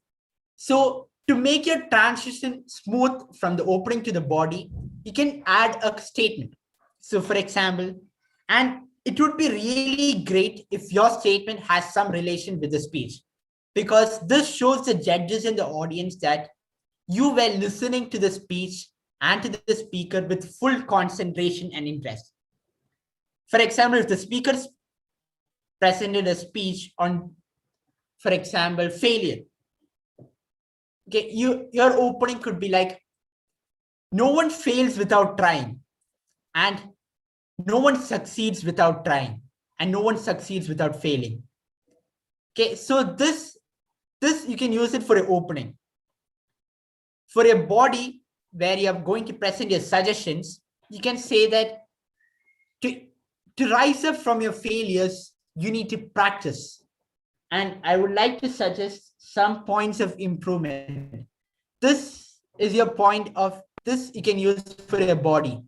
So to make your transition smooth from the opening to the body, you can add a statement. So for example, and it would be really great if your statement has some relation with the speech, because this shows the judges and the audience that you were listening to the speech and to the speaker with full concentration and interest. For example, if the speaker presented a speech on, for example, failure, okay, your opening could be like, no one fails without trying, and no one succeeds without trying, and no one succeeds without failing. Okay, so this you can use it for your opening. For your body, where you are going to present your suggestions, you can say that to rise up from your failures, you need to practice. And I would like to suggest some points of improvement. This is your point of this you can use for your body.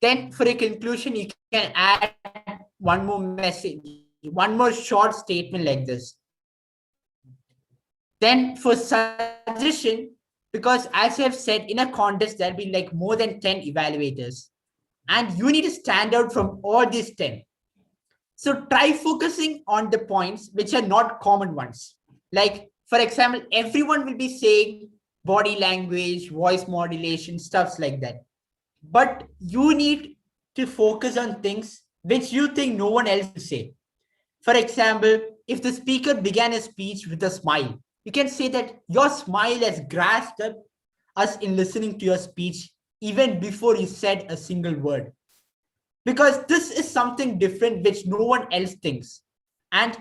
Then for a conclusion, you can add one more message, one more short statement like this. Then for suggestion, because as I have said, in a contest, there'll be like more than 10 evaluators, and you need to stand out from all these 10. So try focusing on the points which are not common ones. Like, for example, everyone will be saying body language, voice modulation, stuffs like that. But you need to focus on things which you think no one else will say. For example, if the speaker began a speech with a smile, you can say that your smile has grasped up us in listening to your speech even before you said a single word. Because this is something different which no one else thinks. And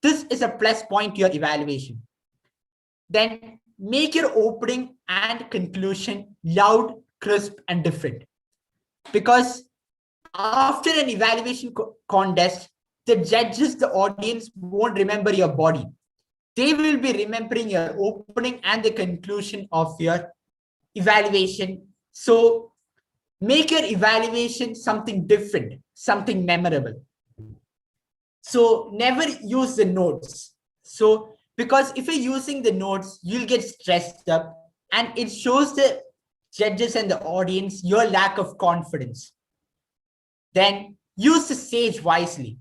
this is a plus point to your evaluation. Then make your opening and conclusion loud, crisp, and different. Because after an evaluation contest, the judges, the audience won't remember your body. They will be remembering your opening and the conclusion of your evaluation. So make your evaluation something different, something memorable. So never use the notes. So because if you're using the notes, you'll get stressed up, and it shows the judges and the audience your lack of confidence. Then use the stage wisely.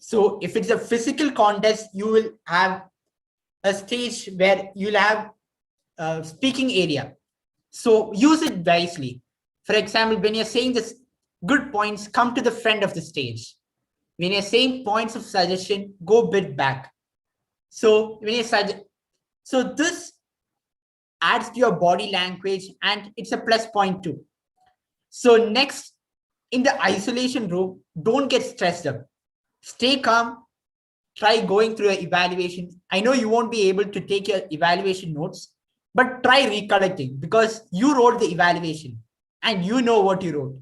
So if it's a physical contest, you will have a stage where you'll have a speaking area. So use it wisely. For example, when you're saying this good points, come to the front of the stage. When you're saying points of suggestion, go a bit back. So when you suggest, so this adds to your body language, and it's a plus point too. So next, in the isolation room, don't get stressed up. Stay calm. Try going through your evaluation. I know you won't be able to take your evaluation notes, but try recollecting, because you wrote the evaluation and you know what you wrote.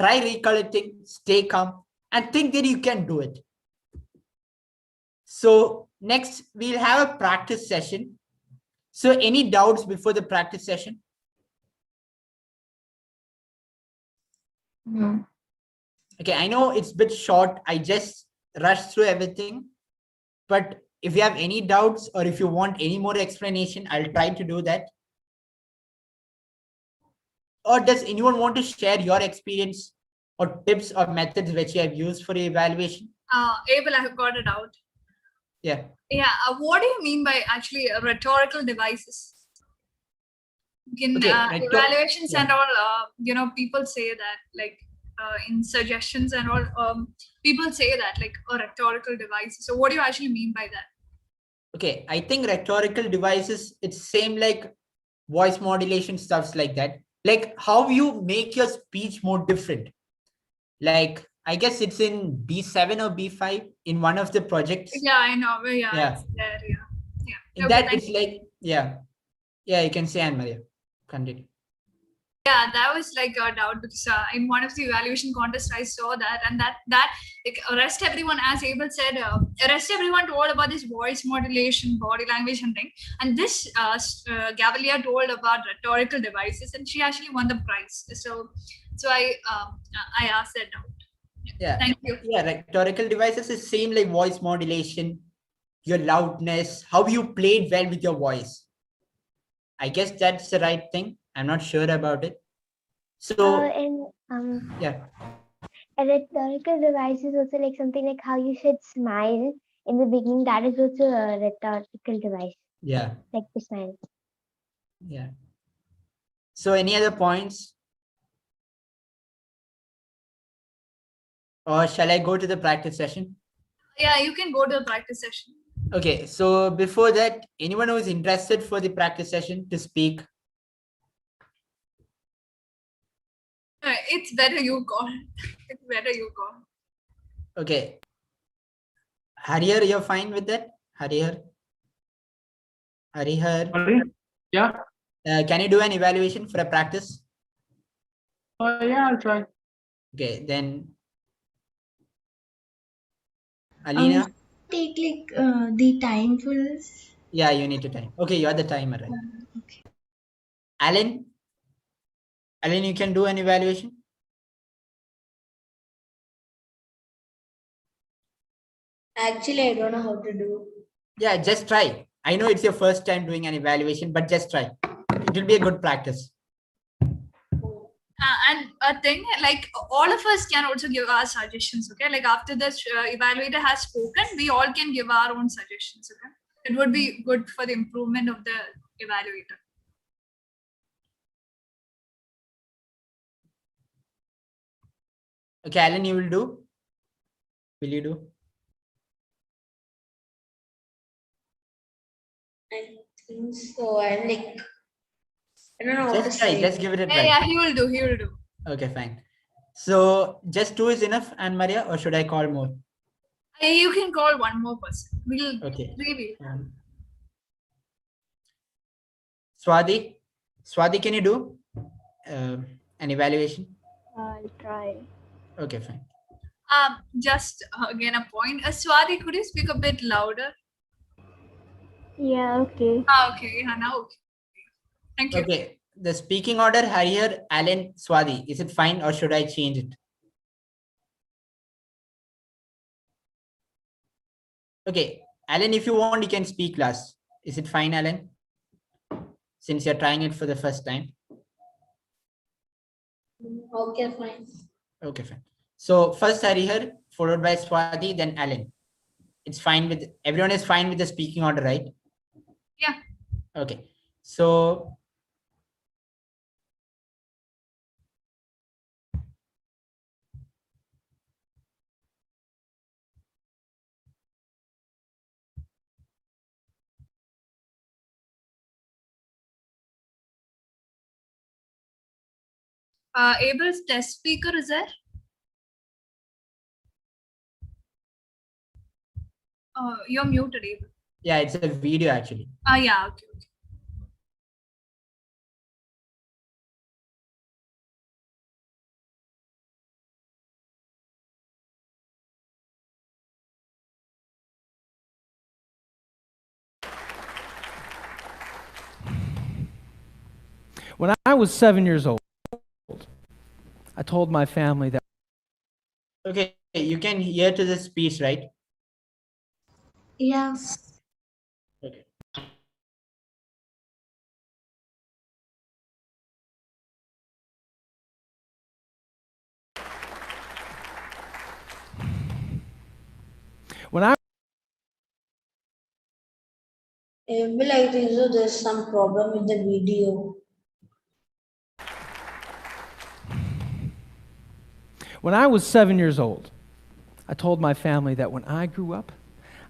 Try recollecting, stay calm, and think that you can do it. So next, we'll have a practice session. So any doubts before the practice session? No. Okay, I know it's a bit short. I just rushed through everything. But if you have any doubts or if you want any more explanation, I'll try to do that. Or does anyone want to share your experience or tips or methods which you have used for your evaluation? Abel, I have got a doubt. Yeah. Yeah. What do you mean by actually rhetorical devices? In evaluations and all, people say that like in suggestions and all, people say that like a rhetorical device. So what do you actually mean by that? Okay, I think rhetorical devices, it's same like voice modulation, stuffs like that. like how you make your speech more different. Like I guess it's in B7 or B5 in one of the projects. Yeah, I know. Yeah, Yeah. it's there. Yeah. In Okay, that thank it's like, yeah, you can say, Anne Maria. Continue. Yeah, that was like a doubt because in one of the evaluation contests I saw that, and that like rest everyone, as Abel said, rest everyone told about this voice modulation, body language, and thing, and this Gavalier told about rhetorical devices, and she actually won the prize. So I asked that doubt. Yeah. Thank you. Yeah, rhetorical devices is same like voice modulation, your loudness, how you played well with your voice. I guess that's the right thing. I'm not sure about it. So yeah. A rhetorical device is also like something like how you should smile in the beginning. That is also a rhetorical device. Yeah. Like the smile. Yeah. So any other points? Or shall I go to the practice session? Yeah, you can go to the practice session. Okay, so before that, anyone who is interested for the practice session to speak? It's better you call. It's better you call. Okay. Harihar, you're fine with that? Harihar? Yeah. Can you do an evaluation for a practice? Yeah, I'll try. Okay, then Alina? Take like the time for this. Yeah, you need to time. Okay, you're the timer, right? Okay. Alan? Alan, you can do an evaluation? Actually, I don't know how to do. Yeah, just try. I know it's your first time doing an evaluation, but just try. It will be a good practice. And a thing like all of us can also give our suggestions. Okay, like after this evaluator has spoken, we all can give our own suggestions. Okay, it would be good for the improvement of the evaluator. Okay, Alan, you will do? Will you do? I think so. I'm like, I don't know what to Just try, say. just give it a try. Yeah, he will do. He will do. Okay, fine. So just 2 is enough, Anne Maria, or should I call more? You can call one more person. We'll Okay. really. Swati? Swati, can you do an evaluation? I'll try. Okay, fine. Just again a point. Swati, could you speak a bit louder? Yeah, okay. Okay. Yeah, now okay. Thank you. Okay. The speaking order, Harihar, Alan, Swati. Is it fine or should I change it? Okay. Alan, if you want, you can speak last. Is it fine, Alan? Since you're trying it for the first time. Okay, fine. Okay, fine. So first Harihar, followed by Swati, then Alan. It's fine with, everyone is fine with the speaking order, right? Yeah. Okay. So Abel's test speaker is there? You're muted, Abel. yeah, it's a video actually. Yeah, okay. When I was 7 years old, I told my family that. Okay, you can hear to the speech, right? Yeah. Okay. When I Maybe I think so there's some problem with the video. When I was 7 years old, I told my family that when I grew up,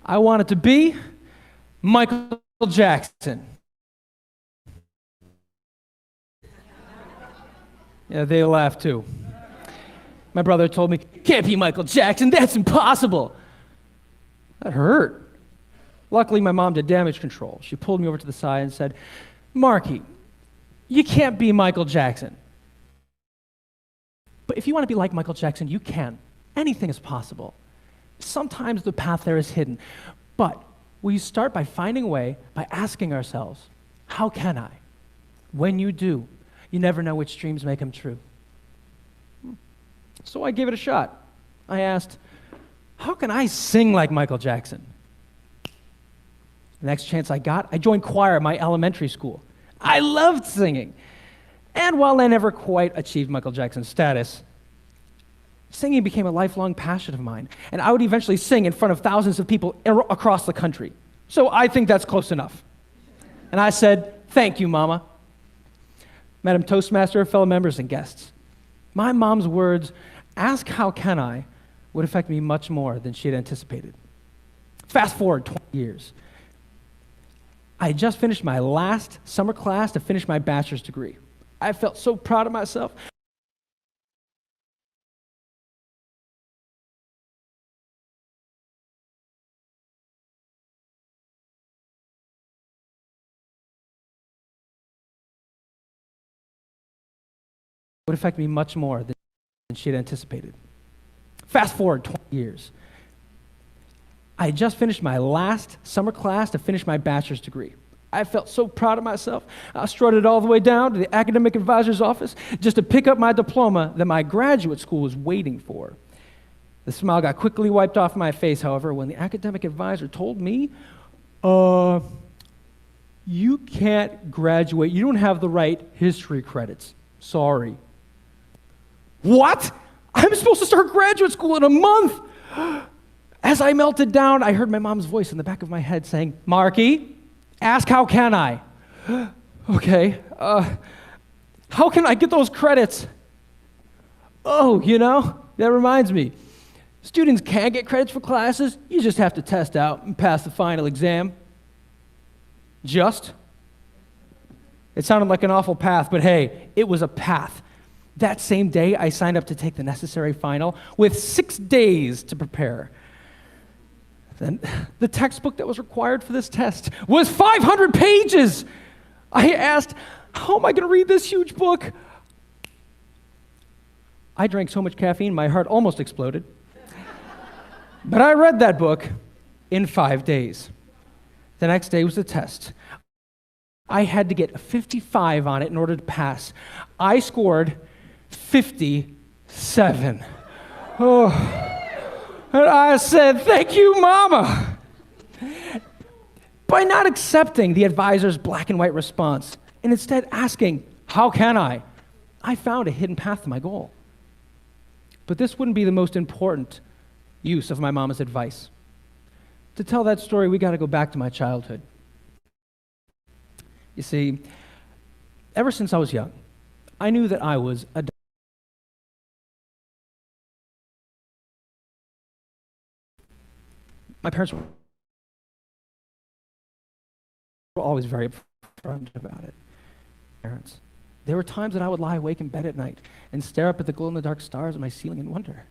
I wanted to be Michael Jackson. Yeah, they laughed too. My brother told me, "Can't be Michael Jackson, that's impossible." That hurt. Luckily, my mom did damage control. She pulled me over to the side and said, "Marky, you can't be Michael Jackson. But if you want to be like Michael Jackson, you can. Anything is possible. Sometimes the path there is hidden. But we start by finding a way, by asking ourselves, how can I? When you do, you never know which dreams make them true." So I gave it a shot. I asked, how can I sing like Michael Jackson? The next chance I got, I joined choir at my elementary school. I loved singing. And while I never quite achieved Michael Jackson's status, singing became a lifelong passion of mine, and I would eventually sing in front of thousands of people across the country. So I think that's close enough. And I said, "Thank you, Mama." Madam Toastmaster, fellow members, and guests, my mom's words, "Ask how can I," would affect me much more than she had anticipated. Fast forward 20 years. I had just finished my last summer class to finish my bachelor's degree. I felt so proud of myself. Would affect me much more than she had anticipated. Fast forward 20 years. I had just finished my last summer class to finish my bachelor's degree. I felt so proud of myself. I strutted all the way down to the academic advisor's office just to pick up my diploma that my graduate school was waiting for. The smile got quickly wiped off my face, however, when the academic advisor told me, "You can't graduate. You don't have the right history credits. Sorry." What? I'm supposed to start graduate school in a month. As I melted down, I heard my mom's voice in the back of my head saying, "Marky, ask how can I?" Okay, how can I get those credits? Oh, that reminds me. Students can get credits for classes. You just have to test out and pass the final exam. Just? It sounded like an awful path, but hey, it was a path. That same day, I signed up to take the necessary final with 6 days to prepare. Then the textbook that was required for this test was 500 pages. I asked, how am I going to read this huge book? I drank so much caffeine, my heart almost exploded. But I read that book in 5 days. The next day was the test. I had to get a 55 on it in order to pass. I scored 57. Oh, and I said, "Thank you, Mama." By not accepting the advisor's black and white response, and instead asking, how can I found a hidden path to my goal. But this wouldn't be the most important use of my mama's advice. To tell that story, we got to go back to my childhood. You see, ever since I was young, I knew that I was a My parents were always very upfront about it. Parents. There were times that I would lie awake in bed at night and stare up at the glow-in-the-dark stars on my ceiling and wonder,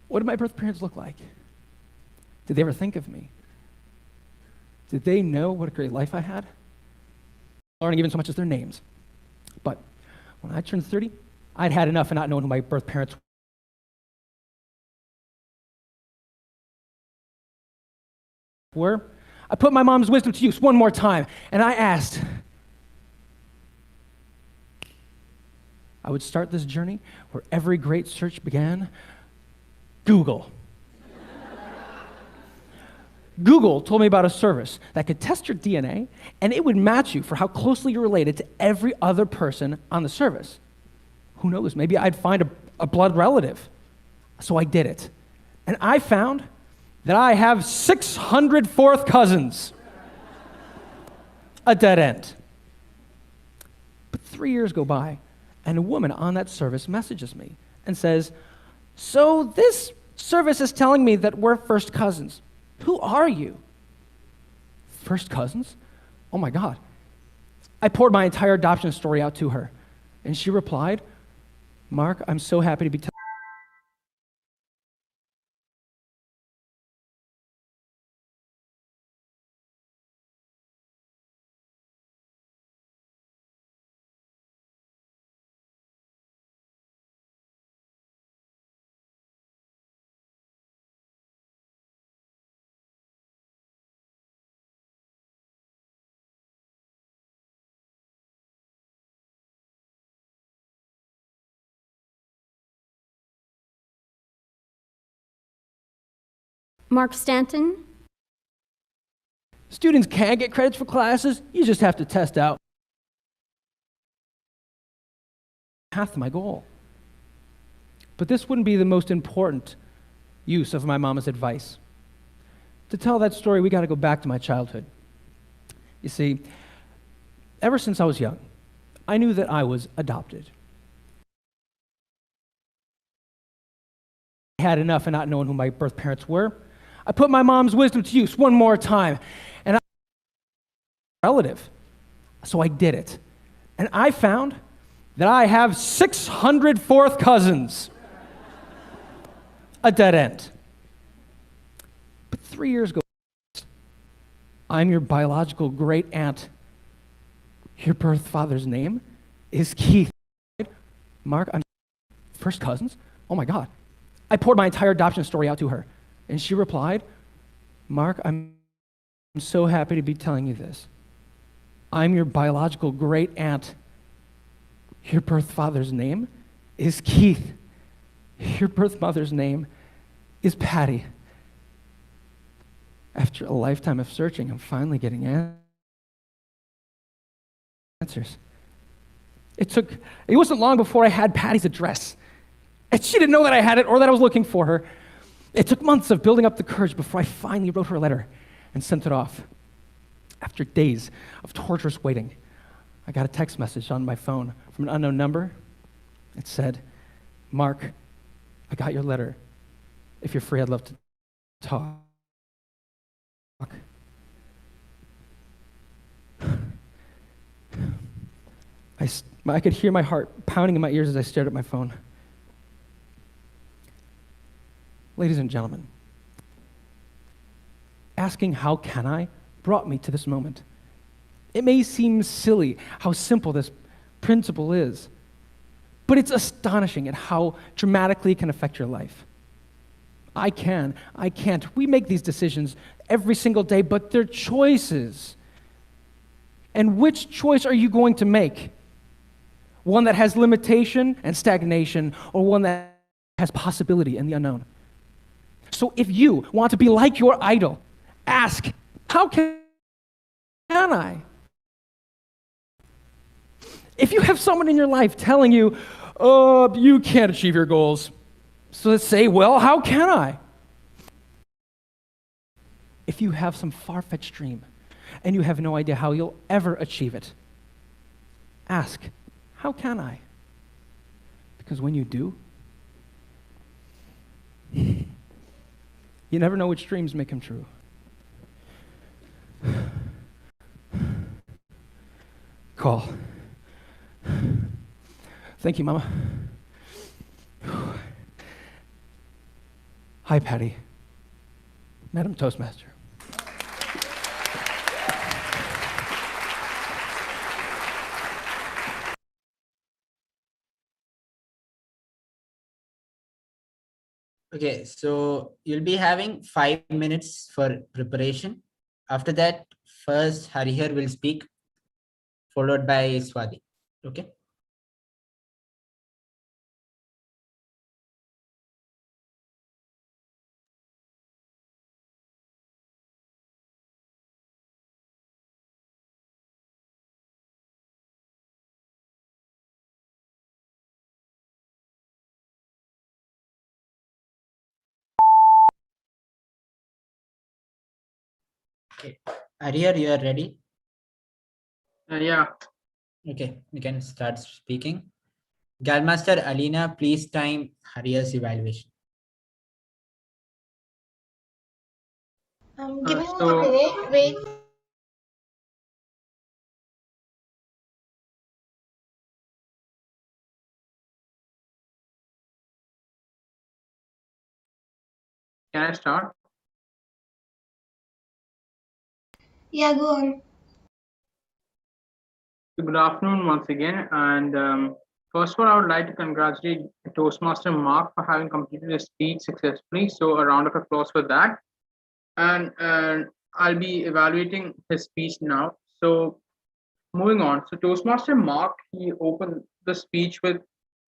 what did my birth parents look like? Did they ever think of me? Did they know what a great life I had? Learning even so much as their names. But when I turned 30, I'd had enough of not knowing who my birth parents were. I put my mom's wisdom to use one more time, and I asked, I would start this journey where every great search began, Google. Google told me about a service that could test your DNA, and it would match you for how closely you're related to every other person on the service. Who knows, maybe I'd find a blood relative. So I did it. And I found that I have 600 fourth cousins. A dead end. But 3 years go by, and a woman on that service messages me and says, so this service is telling me that we're first cousins. Who are you? First cousins? Oh my God. I poured my entire adoption story out to her. And she replied, Mark, I'm so happy to be Mark Stanton. Students can get credits for classes, you just have to test out. Path to my goal. But this wouldn't be the most important use of my mama's advice. To tell that story, we got to go back to my childhood. You see, ever since I was young, I knew that I was adopted. I had enough of not knowing who my birth parents were. I put my mom's wisdom to use one more time, and I relative. So I did it. And I found that I have 600 fourth cousins. A dead end. But 3 years ago, I'm your biological great aunt. Your birth father's name is Keith. Mark, I'm first cousins? Oh my God. I poured my entire adoption story out to her. And she replied, Mark, I'm so happy to be telling you this. I'm your biological great aunt. Your birth father's name is Keith. Your birth mother's name is Patty. After a lifetime of searching, I'm finally getting answers. It wasn't long before I had Patty's address. And she didn't know that I had it or that I was looking for her. It took months of building up the courage before I finally wrote her a letter and sent it off. After days of torturous waiting, I got a text message on my phone from an unknown number. It said, Mark, I got your letter. If you're free, I'd love to talk. I could hear my heart pounding in my ears as I stared at my phone. Ladies and gentlemen, asking how can I brought me to this moment. It may seem silly how simple this principle is, but it's astonishing at how dramatically it can affect your life. I can't. We make these decisions every single day, but they're choices. And which choice are you going to make? One that has limitation and stagnation, or one that has possibility and the unknown? So if you want to be like your idol, ask, how can I? If you have someone in your life telling you, oh, you can't achieve your goals, so let's say, well, how can I? If you have some far-fetched dream and you have no idea how you'll ever achieve it, ask, how can I? Because when you do, you never know which dreams may come true. Call. Thank you, Mama. Hi, Patty. Madam Toastmaster. Okay, so you'll be having 5 minutes for preparation. After that, first Harihar will speak, followed by Swati. Okay. Okay. Harihar, you are ready? Yeah. Okay, you can start speaking. Galmaster Alina, please time Harihar's evaluation. Give me a minute. Wait. Can I start? Yeah, go on. Good afternoon once again. And first of all, I would like to congratulate Toastmaster Mark for having completed his speech successfully. So a round of applause for that. And I'll be evaluating his speech now. So moving on. So Toastmaster Mark, he opened the speech with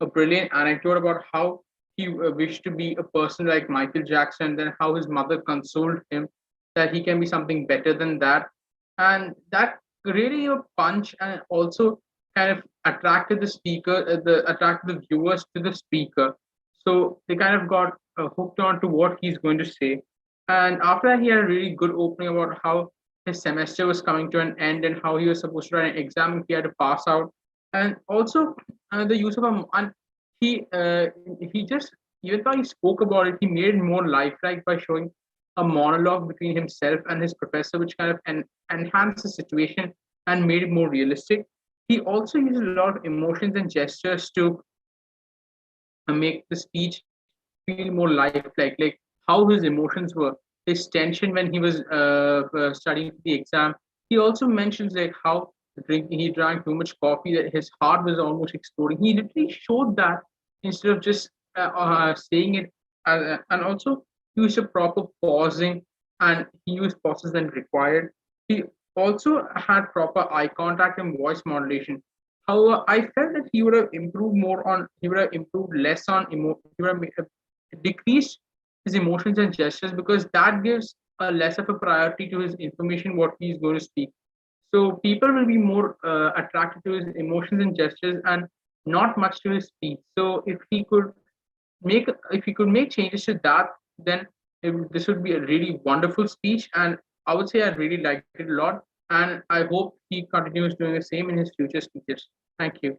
a brilliant anecdote about how he wished to be a person like Michael Jackson, then how his mother consoled him that he can be something better than that. And that really a punch and also kind of attracted the speaker, attracted the viewers to the speaker. So they kind of got hooked on to what he's going to say. And after that, he had a really good opening about how his semester was coming to an end and how he was supposed to write an exam if he had to pass out. And also the use of and he just, even though he spoke about it, he made it more lifelike by showing a monologue between himself and his professor, which kind of enhanced the situation and made it more realistic. He also used a lot of emotions and gestures to make the speech feel more lifelike, like how his emotions were, his tension when he was studying for the exam. He also mentions like how he drank too much coffee, that his heart was almost exploding. He literally showed that instead of just saying it, and also used a proper pausing, and he used pauses when required. He also had proper eye contact and voice modulation. However, I felt that he would have improved more on, he would have improved less on he would have decreased his emotions and gestures, because that gives a less of a priority to his information what he is going to speak. So people will be more attracted to his emotions and gestures and not much to his speech. So if he could make changes to that, then this would be a really wonderful speech, and I would say I really liked it a lot, and I hope he continues doing the same in his future speeches. Thank you.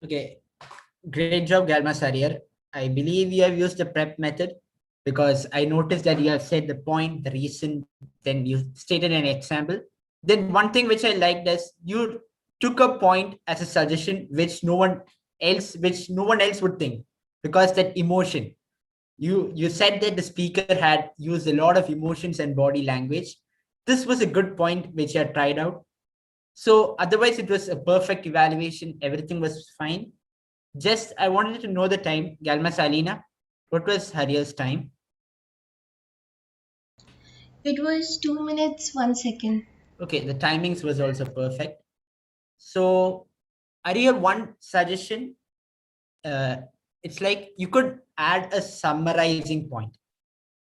Okay, great job, Galma Sarier. I believe you have used the prep method because I noticed that you have said the point, the reason, then you stated an example. Then one thing which I liked is you took a point as a suggestion which no one else would think, because that emotion. You said that the speaker had used a lot of emotions and body language. This was a good point which I tried out. So otherwise, it was a perfect evaluation. Everything was fine. Just I wanted to know the time, Galma Salina. What was Harriel's time? It was 2 minutes, 1 second. Okay, the timings was also perfect. So Ariel, one suggestion. It's like you could add a summarizing point.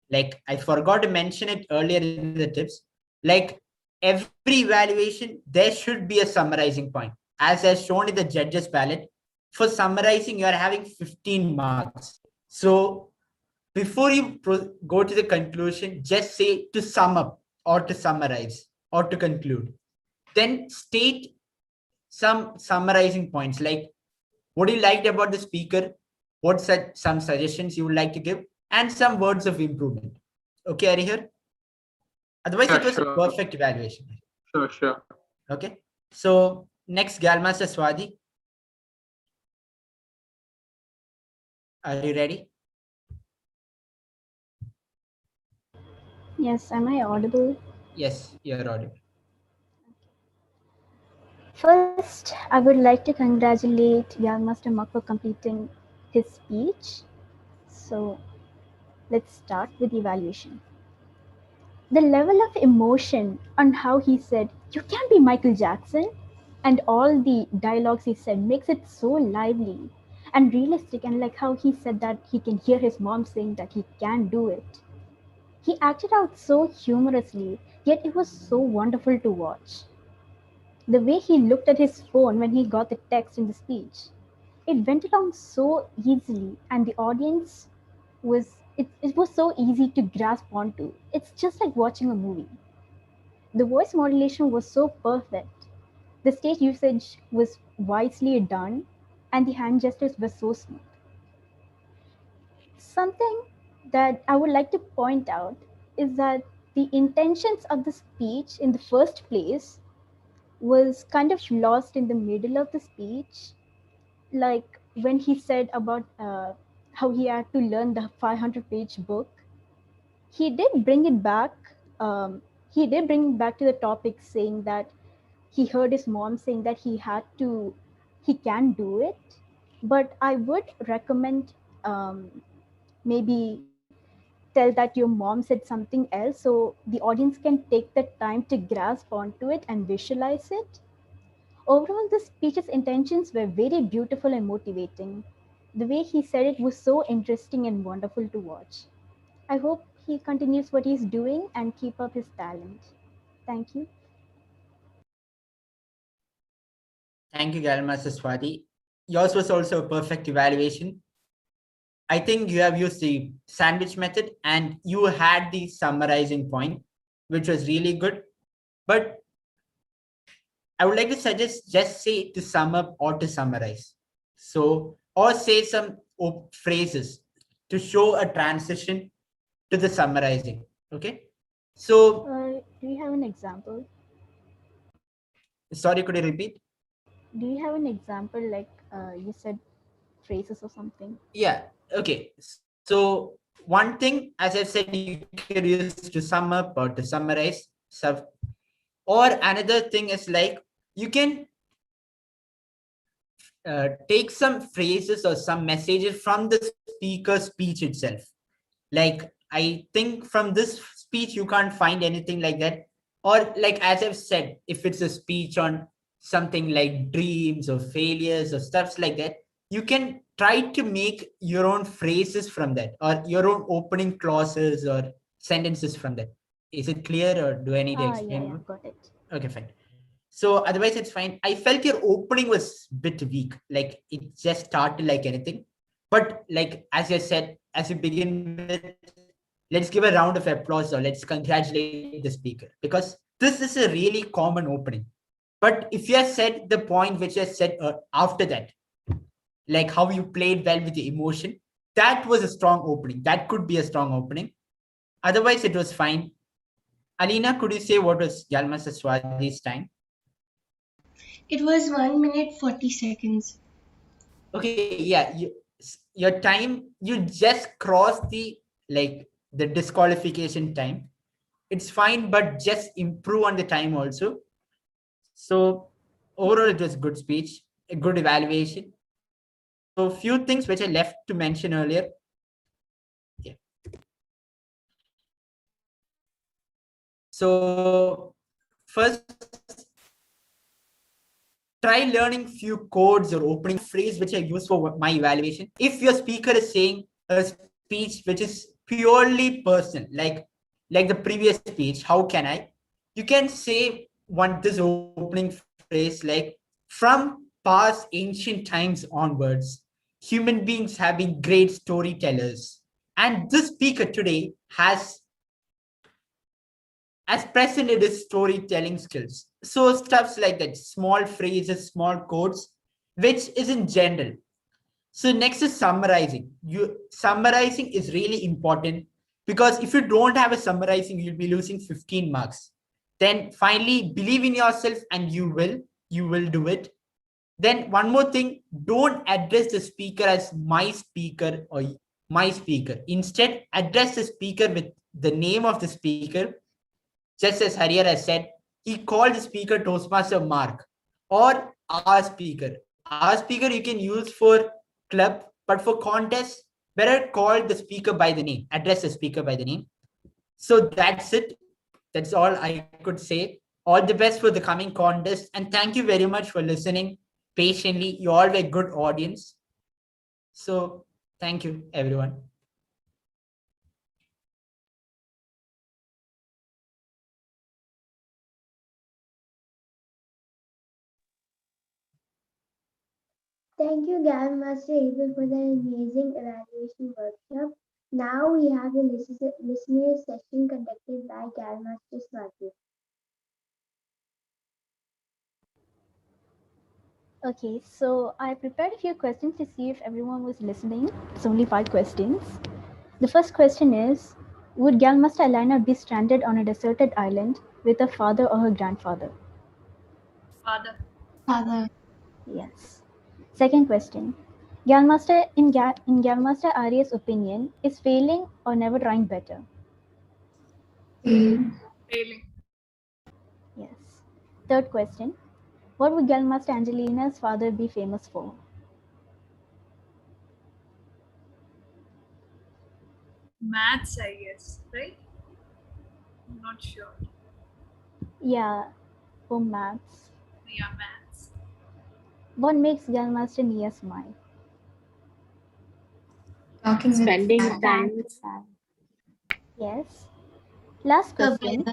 Like I forgot to mention it earlier in the tips. Like every evaluation, there should be a summarizing point. As shown in the judges palette, for summarizing, you are having 15 marks. So before you go to the conclusion, just say to sum up or to summarize or to conclude. Then state some summarizing points, like what you liked about the speaker, what some suggestions you would like to give, and some words of improvement. Okay, Arihar? Otherwise, it was a perfect evaluation. Sure. Okay. So next, Galmaster Swadi. Are you ready? Yes, am I audible? Yes, you're audible. First, I would like to congratulate Galmaster Mark for completing his speech. So let's start with the evaluation. The level of emotion on how he said, "You can't be Michael Jackson," and all the dialogues he said makes it so lively and realistic, and like how he said that he can hear his mom saying that he can do it. He acted out so humorously, yet it was so wonderful to watch. The way he looked at his phone when he got the text in the speech, it went along so easily, and the audience it was so easy to grasp onto. It's just like watching a movie. The voice modulation was so perfect. The stage usage was wisely done, and the hand gestures were so smooth. Something that I would like to point out is that the intentions of the speech in the first place was kind of lost in the middle of the speech, like when he said about how he had to learn the 500-page book, he did bring it back. He did bring it back to the topic, saying that he heard his mom saying that he can do it. But I would recommend maybe tell that your mom said something else so the audience can take the time to grasp onto it and visualize it. Overall, the speech's intentions were very beautiful and motivating. The way he said it was so interesting and wonderful to watch. I hope he continues what he's doing and keep up his talent. Thank you. Thank you, Galmaster Swati. Yours was also a perfect evaluation. I think you have used the sandwich method and you had the summarizing point, which was really good. But I would like to suggest just say to sum up or to summarize. So, or say some phrases to show a transition to the summarizing. Okay. So, do you have an example? Sorry, could you repeat? Do you have an example like you said phrases or something? Yeah. Okay. So one thing, as I said, you can use to sum up or to summarize. Or another thing is like you can take some phrases or some messages from the speaker's speech itself. Like I think from this speech you can't find anything like that. Or like as I've said, if it's a speech on something like dreams or failures or stuffs like that, you can try to make your own phrases from that or your own opening clauses or sentences from that. Is it clear or do I need to explain? Yeah, got it. Okay, fine. So otherwise it's fine. I felt your opening was a bit weak. Like it just started like anything. But like, as I said, as we begin with, let's give a round of applause or let's congratulate the speaker because this is a really common opening. But if you have said the point which I said after that, like how you played well with the emotion, that was a strong opening. That could be a strong opening. Otherwise, it was fine. Alina, could you say what was Galmaster Swati's time? It was 1 minute 40 seconds. Okay, yeah, your time, you just crossed the disqualification time. It's fine, but just improve on the time also. So overall, it was a good speech, a good evaluation. So a few things which I left to mention earlier. Yeah. So first, try learning few codes or opening phrase which I use for my evaluation. If your speaker is saying a speech which is purely personal, like the previous speech, how can I? You can say this opening phrase like, from past ancient times onwards, human beings have been great storytellers. And this speaker today has as present in his storytelling skills. So stuffs like that, small phrases, small quotes, which is in general. So next is summarizing. Summarizing is really important because if you don't have a summarizing, you'll be losing 15 marks. Then finally, believe in yourself and you will do it. Then one more thing, don't address the speaker as my speaker or my speaker. Instead, address the speaker with the name of the speaker. Just as Harrier has said, he called the speaker Toastmaster Mark or our speaker. Our speaker you can use for club, but for contest, better call the speaker by the name, address the speaker by the name. So that's it. That's all I could say. All the best for the coming contest. And thank you very much for listening patiently. You all were a good audience. So thank you, everyone. Thank you, Master Abel, for the amazing evaluation workshop. Now we have the listener session conducted by Master Swati. Okay, so I prepared a few questions to see if everyone was listening. It's only 5 questions. The first question is, would Galmaster Alina be stranded on a deserted island with her father or her grandfather? Father. Father. Yes. Second question. Galmaster, in Galmaster Arya's opinion, is failing or never trying better? Failing. Yes. Third question. What would Galmaster Angelina's father be famous for? Maths, I guess, right? I'm not sure. Yeah, for maths. Yeah, maths. What makes Galmaster Nia smile? Talking Spending with time with family. Yes. Last question.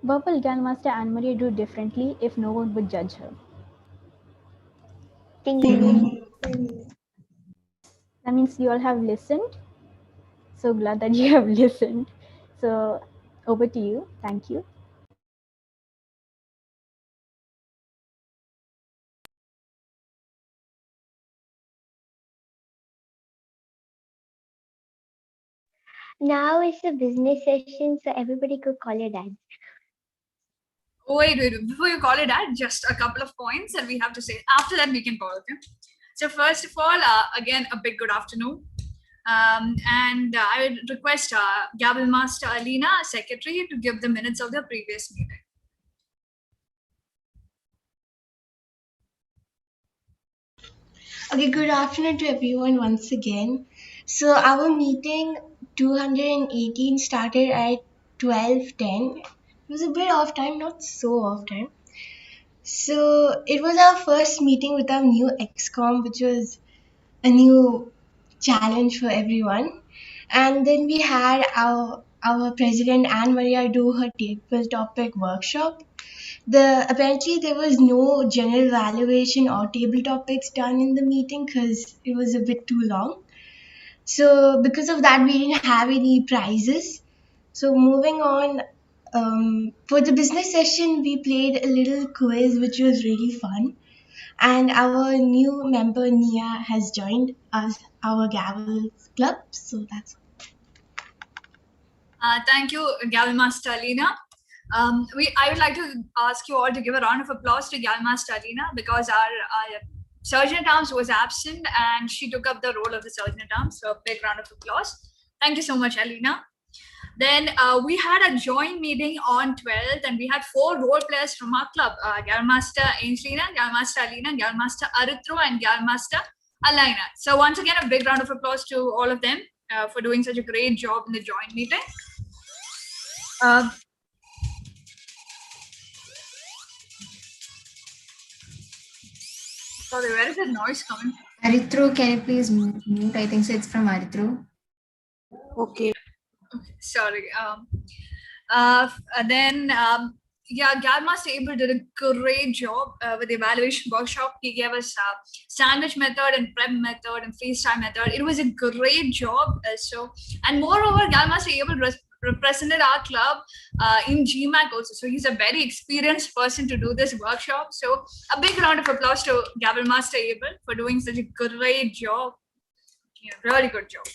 What will Galmaster Anne-Marie do differently if no one would judge her? That means you all have listened. So glad that you have listened. So over to you. Thank you. Now it's a business session, so everybody could call your dad. Oh, wait. Before you call it that, just a couple of points that we have to say. After that, we can call, okay? So first of all, again, a big good afternoon. And I would request Gabble Master Alina, Secretary, to give the minutes of the previous meeting. Okay, good afternoon to everyone once again. So our meeting 218 started at 12:10. It was a bit off time, not so off time. So it was our first meeting with our new XCOM, which was a new challenge for everyone. And then we had our president Anne Maria do her table topic workshop. Apparently there was no general evaluation or table topics done in the meeting because it was a bit too long. So because of that, we didn't have any prizes. So moving on, for the business session, we played a little quiz, which was really fun. And our new member Nia has joined us, our Gavel Club. So that's Thank you, Gabble Master Alina. I would like to ask you all to give a round of applause to Gabble Master Alina because our Sergeant at Arms was absent and she took up the role of the Sergeant at Arms. So a big round of applause. Thank you so much, Alina. Then we had a joint meeting on 12th and we had 4 role players from our club, Gabble Master Angelina, Gabble Master Alina, Gabble Master Arithro, and Gabble Master Alina. So once again, a big round of applause to all of them for doing such a great job in the joint meeting. Sorry, where is the noise coming from? Arithro, can you please mute? I think so it's from Arithro. Okay. Sorry. Yeah, Galmaster Abel did a great job with the evaluation workshop. He gave us sandwich method and prep method and freestyle method. It was a great job. And moreover, Galmaster Abel represented our club in GMAC also. So he's a very experienced person to do this workshop. So a big round of applause to Galmaster Abel for doing such a great job. Yeah, really good job.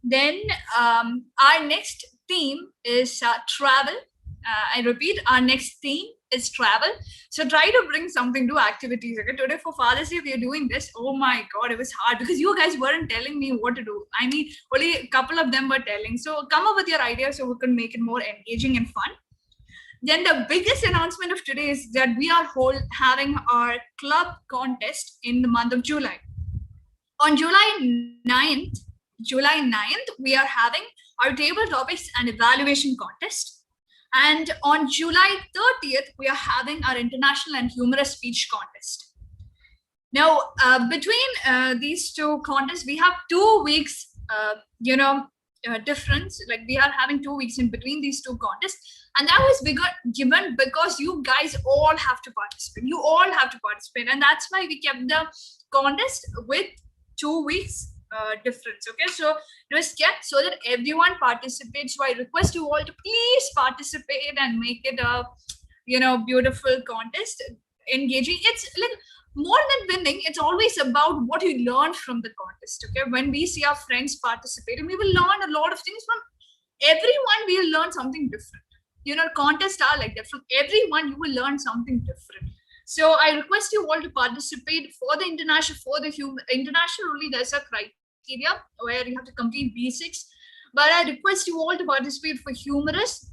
Then our next theme is travel. I repeat, our next theme is travel. So try to bring something to activities. Okay, today for Father's Day we are doing this. Oh my God, it was hard because you guys weren't telling me what to do. I mean, only a couple of them were telling. So come up with your ideas so we can make it more engaging and fun. Then the biggest announcement of today is that we are having our club contest in the month of July. On July 9th, we are having our table topics and evaluation contest. And on July 30th, we are having our international and humorous speech contest. Now, between these two contests, we have 2 weeks, difference. Like we are having 2 weeks in between these two contests. And that was given because you guys all have to participate. You all have to participate. And that's why we kept the contest with 2 weeks difference. Okay, so it was kept so that everyone participates. So I request you all to please participate and make it a beautiful contest, engaging. It's like more than winning, it's always about what you learned from the contest. Okay, when we see our friends participating, we will learn a lot of things from everyone. We'll learn something different. contests are like that. From everyone, you will learn something different. So I request you all to participate for the international, international only. There's a criteria where you have to complete B6. But I request you all to participate for humorous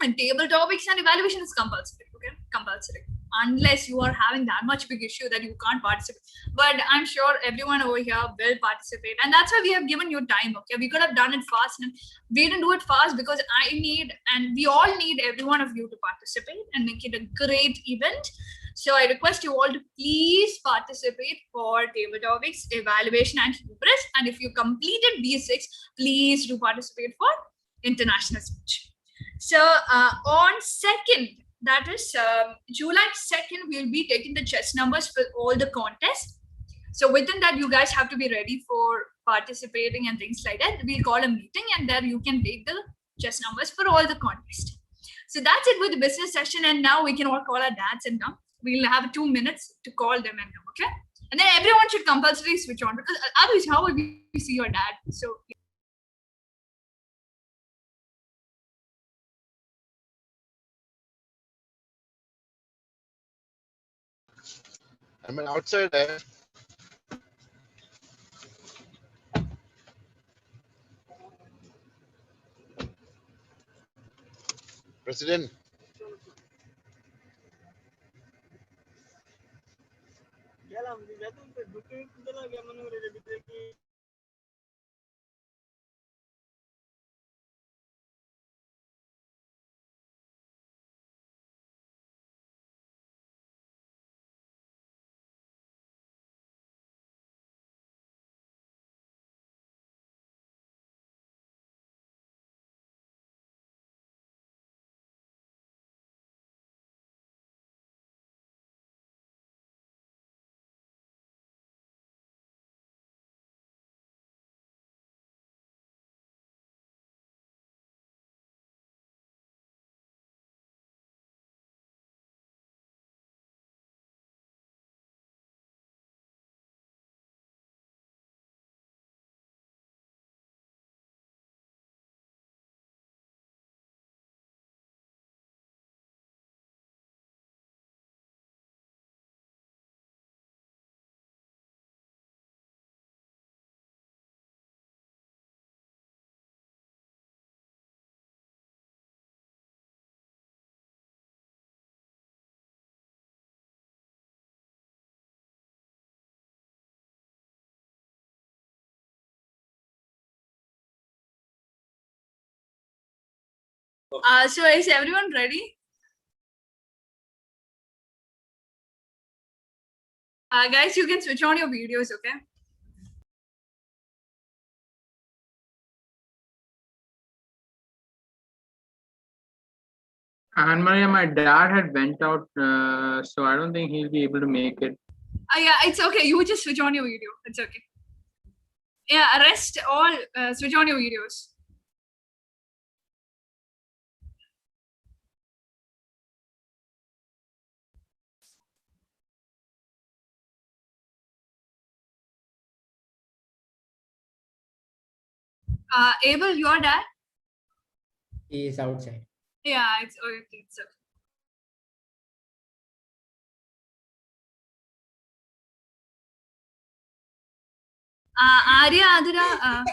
and table topics, and evaluation is compulsory. Okay, compulsory. Unless you are having that much big issue that you can't participate. But I'm sure everyone over here will participate. And that's why we have given you time. Okay, we could have done it fast, and we didn't do it fast because I need, and we all need every one of you to participate and make it a great event. So I request you all to please participate for table topics, evaluation, and hubris. And if you completed B6, please do participate for international speech. So on 2nd, that is July 2nd, we'll be taking the chess numbers for all the contests. So within that, you guys have to be ready for participating and things like that. We'll call a meeting, and there you can take the chess numbers for all the contests. So that's it with the business session. And now we can all call our dads and come. We'll have 2 minutes to call them and come, okay? And then everyone should compulsorily switch on, because otherwise, how will we see your dad? So I'm an outsider. President. so is everyone ready? Guys, you can switch on your videos, okay? And Maria, my dad had went out, so I don't think he'll be able to make it. Yeah, it's okay. You just switch on your video. It's okay. Yeah, rest all, switch on your videos. Abel, your dad? He is outside. Yeah, it's okay. It's okay. Arya, Adira.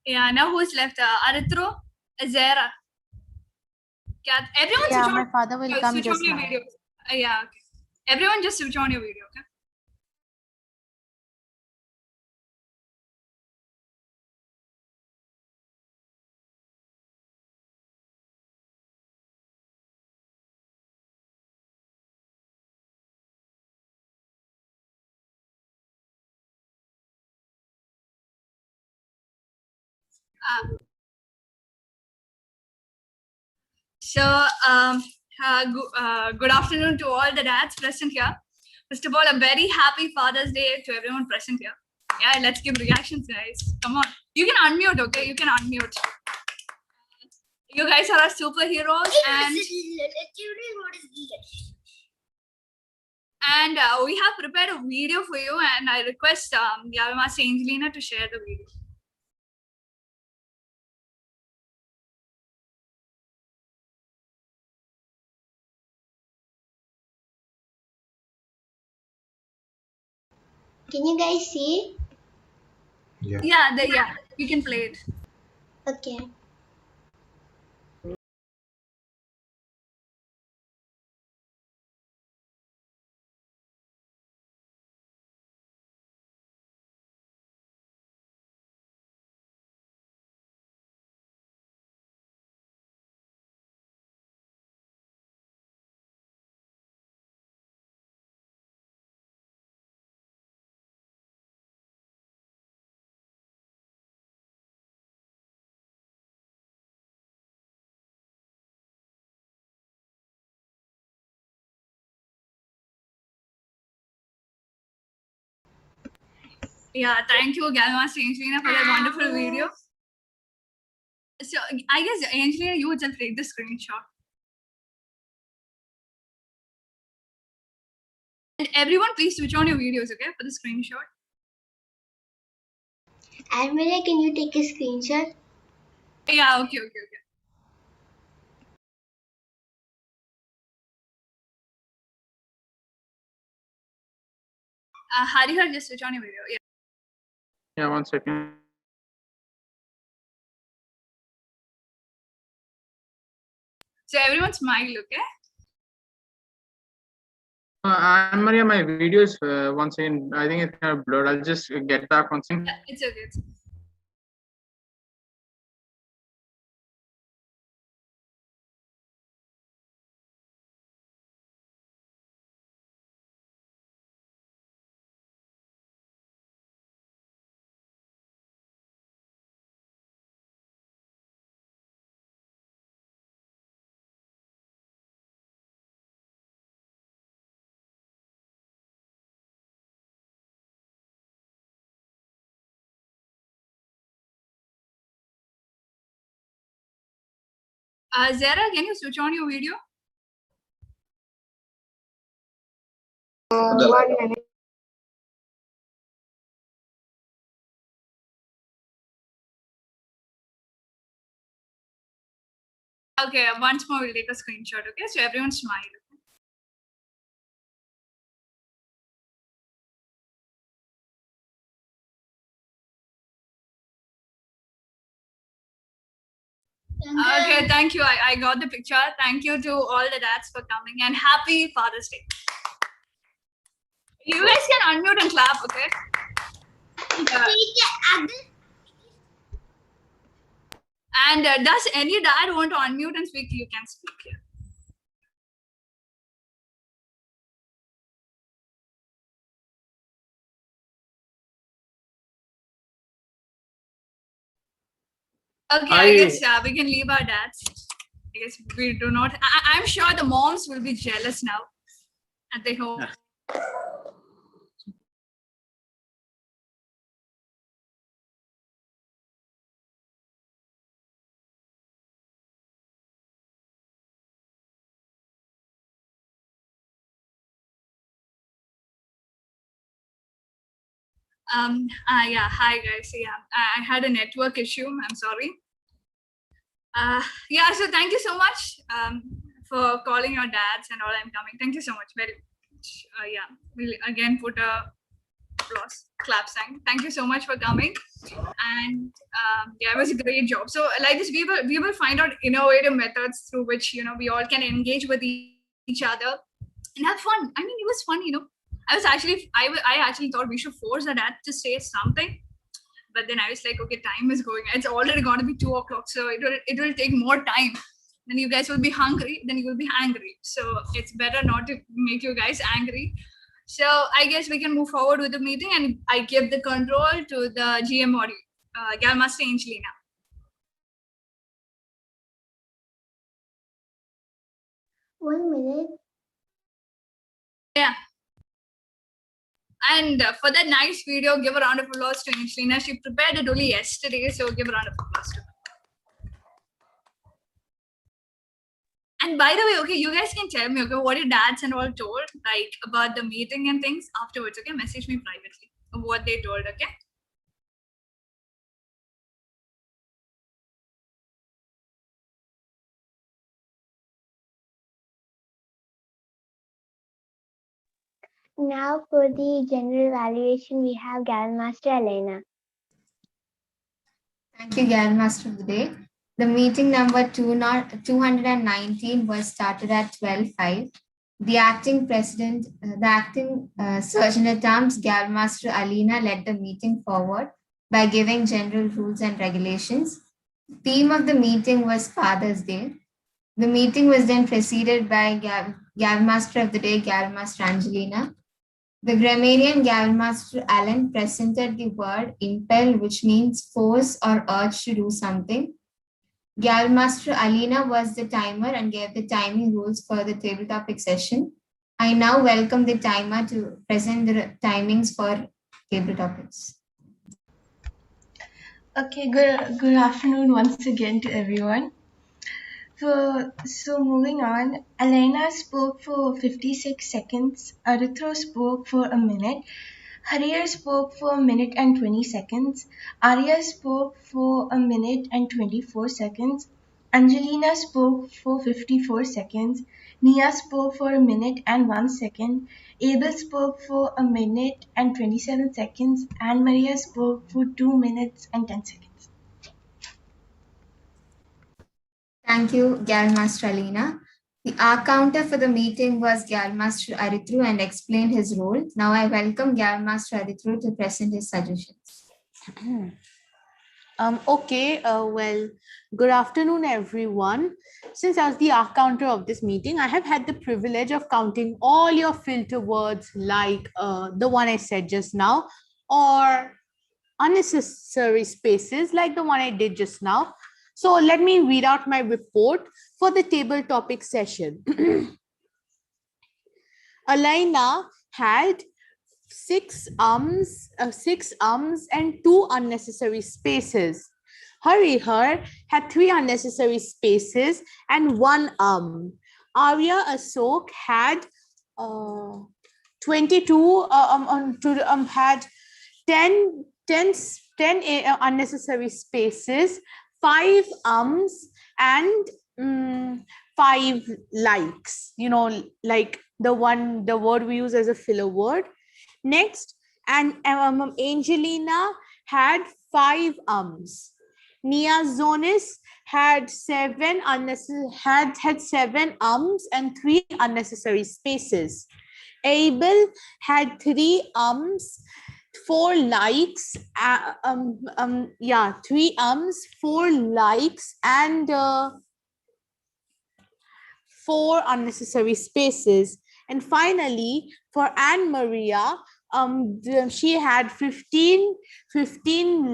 Yeah, now who's left? Aritro, Zara. Everyone Yeah, switch my on. father will come switch just on your now. videos. Yeah, okay. Everyone just switch on your video, okay? Good afternoon to all the dads present here. First of all, a very happy Father's Day to everyone present here. Yeah, let's give reactions, guys. Come on. You can unmute, okay? You can unmute. You guys are our superheroes, And we have prepared a video for you, and I request Master Angelina to share the video. Can you guys see? Yeah, you can play it. Okay. Yeah, thank you, Master Angelina, for that wonderful video. So I guess Angelina, you would just take the screenshot. And everyone, please switch on your videos, okay, for the screenshot. Anne-Marie, can you take a screenshot? Yeah, okay. Harihar, just switch on your video. Yeah. Yeah, 1 second. So everyone smile, okay? Anne-Maria, my video is once again, I think it's kind of blurred. I'll just get back one second. Yeah, it's okay. Zara, can you switch on your video? 1 minute. Okay, once more we'll take a screenshot, okay? So everyone smile. Okay, thank you. I got the picture. Thank you to all the dads for coming, and happy Father's Day. You guys can unmute and clap, okay? And does any dad want to unmute and speak? You can speak here. Okay, I guess we can leave our dads. I guess we do not. I'm sure the moms will be jealous now at their home. Yeah, hi guys. Yeah, I had a network issue. I'm sorry. Yeah, so thank you so much for calling your dads and all. I'm coming. Thank you so much. Very much. Yeah, we'll again put a applause clap sign. Thank you so much for coming. And yeah, it was a great job. So like this, we will find out innovative methods through which we all can engage with each other and have fun. I mean, it was fun. I actually thought we should force the dad to say something. But then I was like, okay, time is going. It's already going to be 2 o'clock. So it will take more time. Then you guys will be hungry. Then you will be angry. So it's better not to make you guys angry. So I guess we can move forward with the meeting. And I give the control to the GM module, Master Angelina. One minute. Yeah. And for that nice video, give a round of applause to Angelina. She prepared it only yesterday, so give a round of applause to her. And by the way, okay, you guys can tell me, okay, what your dads and all told, like about the meeting and things afterwards, okay? Message me privately of what they told, okay? Now for the general evaluation, we have Gal Master Elena. Thank you, Gal Master of the Day. The meeting number 219 was started at 12:05. The acting president, Surgeon at Arms, Gal Master Alina, led the meeting forward by giving general rules and regulations. The theme of the meeting was Father's Day. The meeting was then preceded by Gal Master of the Day, Gal Master Angelina. The grammarian Gal Master Allen presented the word impel, which means force or urge to do something. Gal Master Alina was the timer and gave the timing rules for the table topic session. I now welcome the timer to present the timings for table topics. Okay, good afternoon once again to everyone. So moving on, Elena spoke for 56 seconds, Arithro spoke for a minute, Harir spoke for a minute and 20 seconds, Arya spoke for a minute and 24 seconds, Angelina spoke for 54 seconds, Nia spoke for a minute and 1 second, Abel spoke for a minute and 27 seconds, and Maria spoke for 2 minutes and 10 seconds. Thank you, Gal Master Alina. The R counter for the meeting was Gal Master Arithru and explained his role. Now I welcome Gal Master Arithru to present his suggestions. Well, good afternoon, everyone. Since I was the R counter of this meeting, I have had the privilege of counting all your filter words like the one I said just now, or unnecessary spaces like the one I did just now. So let me read out my report for the table topic session. Elena had 6 ums and 2 unnecessary spaces. Harihar had 3 unnecessary spaces and 1 Arya Asok had 22 had 10 unnecessary spaces, 5 ums and 5 likes, like the word we use as a filler word. Next, and Angelina had 5 ums. Nia Zonis had 7 had 7 ums and 3 unnecessary spaces. Abel had 3 ums, 4 likes, 3 ums, 4 likes, and 4 unnecessary spaces. And finally, for Anne Maria, she had 15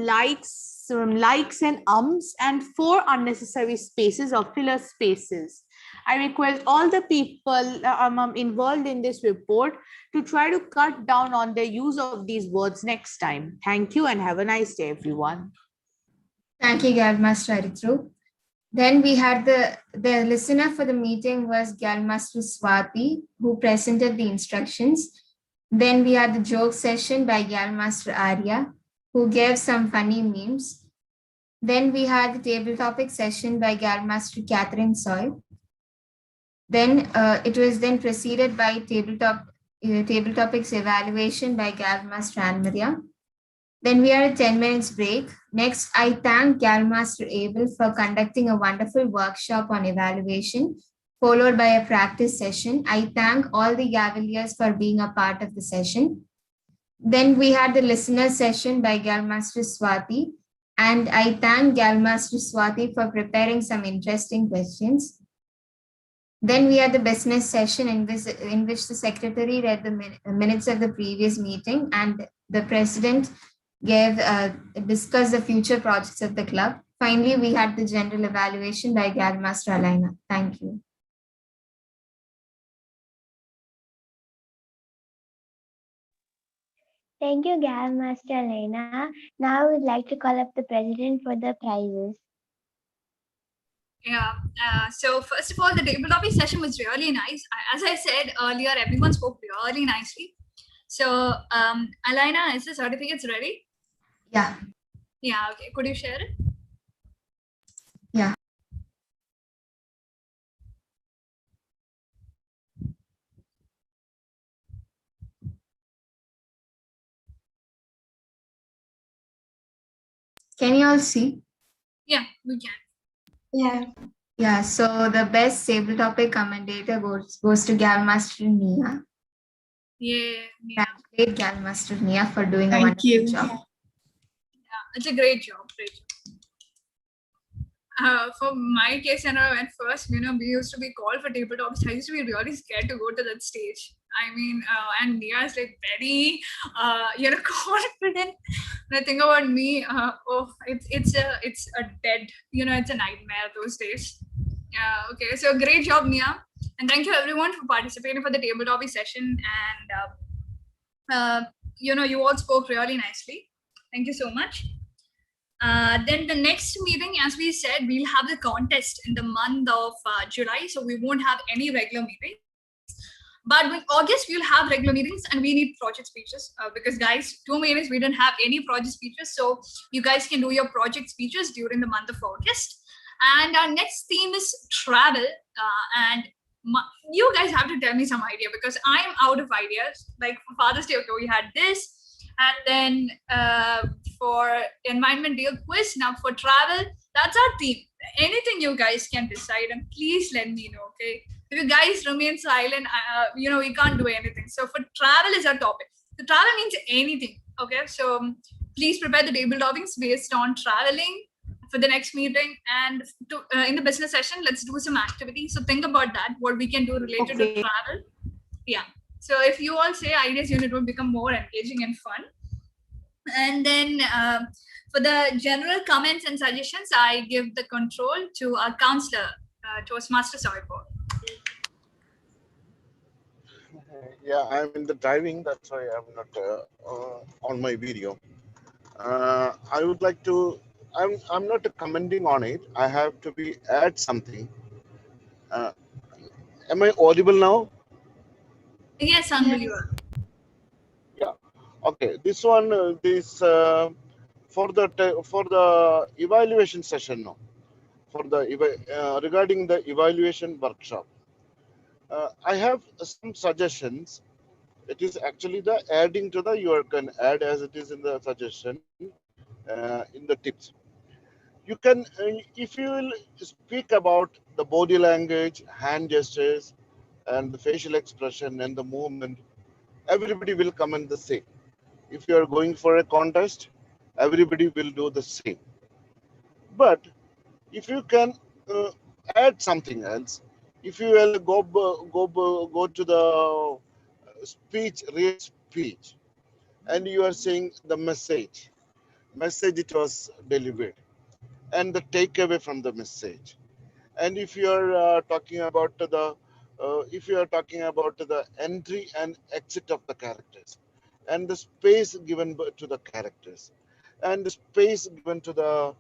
likes and ums and 4 unnecessary spaces or filler spaces. I request all the people involved in this report to try to cut down on the use of these words next time. Thank you and have a nice day, everyone. Thank you, Gal Master Arithru. Then we had the listener for the meeting was Gal Master Swati, who presented the instructions. Then we had the joke session by Gal Master Arya, who gave some funny memes. Then we had the table topic session by Gal Master Catherine Soy. Then it was then preceded by table topics evaluation by Gal Master Anne Maria. Then we had a 10 minutes break. Next, I thank Gal Master Abel for conducting a wonderful workshop on evaluation, followed by a practice session. I thank all the Gavaliers for being a part of the session. Then we had the listener session by Gal Master Swati, and I thank Gal Master Swati for preparing some interesting questions. Then we had the business session in which the secretary read the minutes of the previous meeting and the president discussed the future projects of the club. Finally, we had the general evaluation by Gal Master Alina. Thank you. Thank you, Gal Master Elena. Now I would like to call up the president for the prizes. Yeah. So first of all, the table topic session was really nice. As I said earlier, everyone spoke really nicely. So, Alina, is the certificates ready? Yeah. Yeah. Okay. Could you share it? Yeah. Can you all see? Yeah, we can. Yeah. Yeah, so the best table topic commentator goes to Gal Master Nia. Yeah. Great Gal Master Nia for doing a Thank wonderful you. job. Yeah, it's a great job. Great job. For my case, when first, we used to be called for table topics, I used to be really scared to go to that stage. I mean, and Nia is like very, confident. And I think about me, it's a dead, it's a nightmare those days. Yeah. Okay. So great job, Nia, and thank you everyone for participating for the table topic session. And you all spoke really nicely. Thank you so much. Then the next meeting, as we said, we'll have the contest in the month of July, so we won't have any regular meeting. But in August, we'll have regular meetings and we need project speeches because, guys, 2 meetings, we didn't have any project speeches. So you guys can do your project speeches during the month of August. And our next theme is travel. And you guys have to tell me some idea because I'm out of ideas. Like for Father's Day, okay, we had this. And then for Environment Day quiz, now for travel, that's our theme. Anything you guys can decide and please let me know, okay? If you guys remain silent, we can't do anything. So for travel is our topic. So travel means anything, okay? So please prepare the table topics based on traveling for the next meeting. And in the business session, let's do some activities. So think about that, what we can do related to travel. Yeah. So if you all say ideas unit will become more engaging and fun. And then for the general comments and suggestions, I give the control to our counselor, Toastmaster Soipo. Yeah, I'm in the driving. That's why I'm not on my video. I would like to. I'm not commenting on it. I have to be add something. Am I audible now? Yes, unbelievable. Yeah. Okay. This one, for the evaluation session now. For the regarding the evaluation workshop, I have some suggestions. It is actually the adding to the you can add as it is in the suggestion in the tips. You can if you will speak about the body language, hand gestures, and the facial expression and the movement, everybody will comment the same. If you are going for a contest, everybody will do the same. But if you can add something else, if you will go to the real speech, and you are saying the message it was delivered, and the takeaway from the message. And if you are talking about the entry and exit of the characters, and the space given to the characters, and the space given to the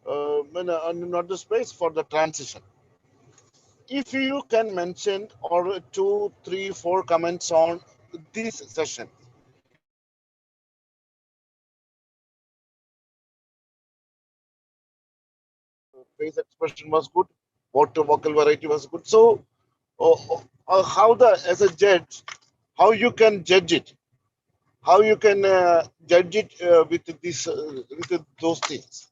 not the space for the transition. If you can mention or 2, 3, 4 comments on this session, face expression was good, vocal variety was good. So how as a judge, how you can judge it, how you can judge it with those things.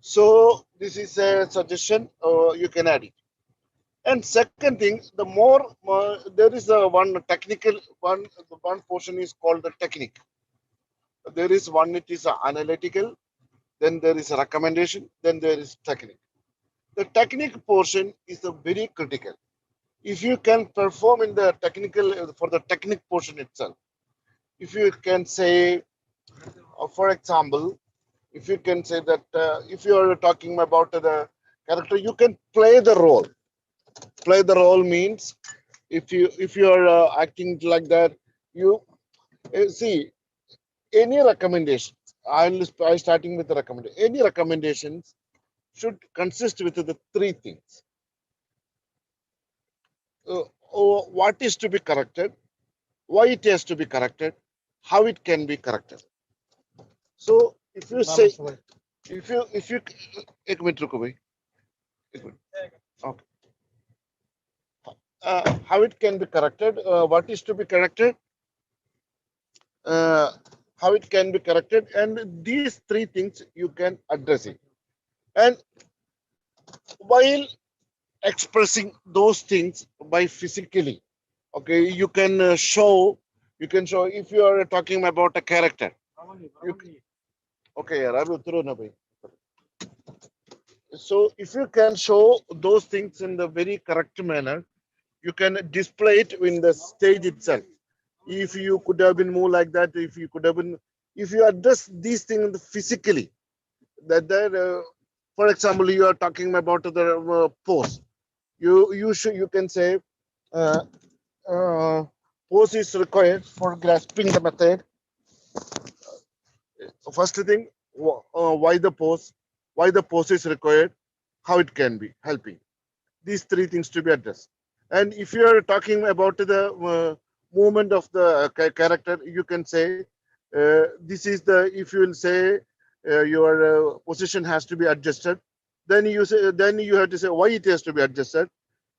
So this is a suggestion, you can add it. And second thing, the more there is a one technical one portion is called the technique. There is one, it is analytical, then there is a recommendation, then there is technique. The technique portion is very critical. If you can perform in the technical for the technique portion itself, if you can say, for example, if you can say that if you are talking about the character, you can play the role. Play the role means if you are acting like that, you see any recommendations. I'm starting with the recommendation. Any recommendations should consist with the three things. What is to be corrected, why it has to be corrected, how it can be corrected. So if you say, if you एक minute रुको भाई, एक minute. Okay. How it can be corrected, what is to be corrected, how it can be corrected, and these three things you can address it. And while expressing those things by physically, okay, you can show if you are talking about a character. Okay, yaar, abhi utro na bhai. So if you can show those things in the very correct manner, you can display it in the stage itself. If you could have been more like that, if you address these things physically, for example, you are talking about the pose. You can say pose is required for grasping the method. First thing, why the pose is required, how it can be helping. These three things to be addressed. And if you are talking about the movement of the character, you can say this is the, if you will say your position has to be adjusted, then you have to say why it has to be adjusted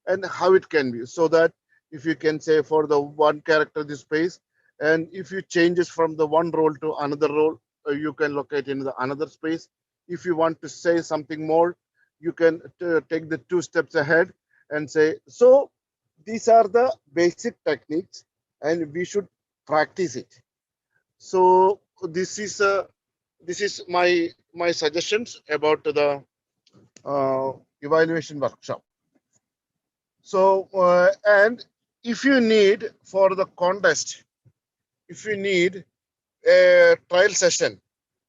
and how it can be, so that if you can say for the one character this space, and if you changes from the one role to another role, you can locate in the another space. If you want to say something more, you can take the 2 steps ahead and say. So these are the basic techniques, and we should practice it. So this is my suggestions about the evaluation workshop. So and if you need for the contest, if you need a trial session,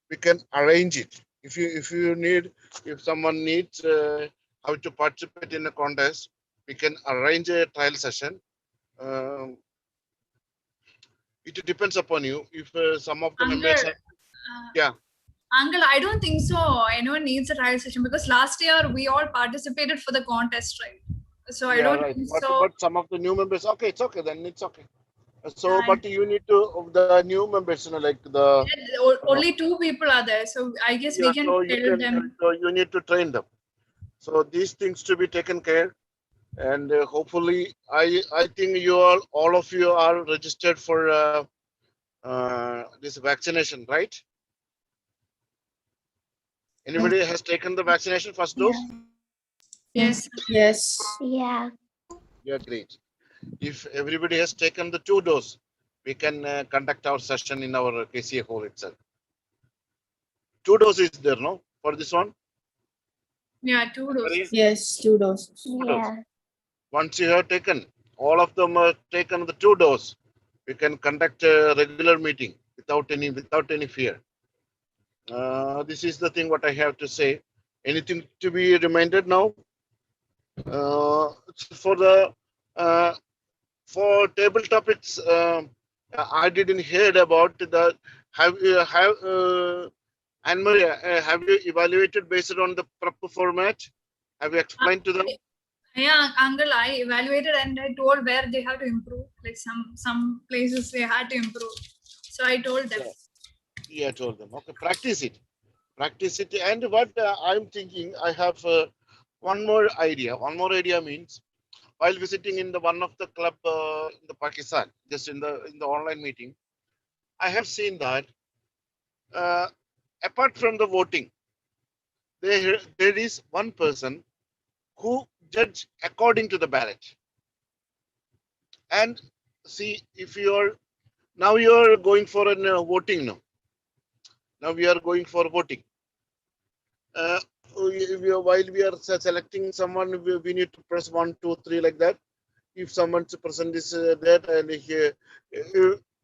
we can arrange it. If someone needs how to participate in a contest, we can arrange a trial session. It depends upon you. If some of the members are, yeah. Uncle, I don't think so. Anyone needs a trial session, because last year we all participated for the contest, right? So I don't think so. But some of the new members, okay, it's okay, then it's okay. So, but you need to, the new members, like the only 2 people are there, so I guess we can tell them. So you need to train them. So these things to be taken care, and hopefully, I think all of you are registered for this vaccination, right? Anybody has taken the vaccination first dose? Yes. Yes. Yeah. Yeah, great. If everybody has taken the 2 dose, we can conduct our session in our KCA hall itself. 2 doses is there, no? For this one? Yeah, 2 doses. Yes, 2 doses. Yeah. Once you have taken, all of them are taken the 2 dose, we can conduct a regular meeting without any fear. This is the thing what I have to say. Anything to be reminded now? For table topics, I didn't hear about the. Anne-Marie, have you evaluated based on the proper format? Have you explained to them? Yeah, Uncle, I evaluated and I told where they have to improve. Like some places they had to improve. So I told them. Yeah, told them. Okay, practice it. And what I'm thinking, I have one more idea. One more idea means, while visiting in one of the club in the Pakistan, just in the online meeting, I have seen that apart from the voting, there is one person who judge according to the ballot. And see, if you're going for a voting now. Now we are going for voting. While we are selecting someone, we need to press 1, 2, 3 like that. If someone's present is there, and here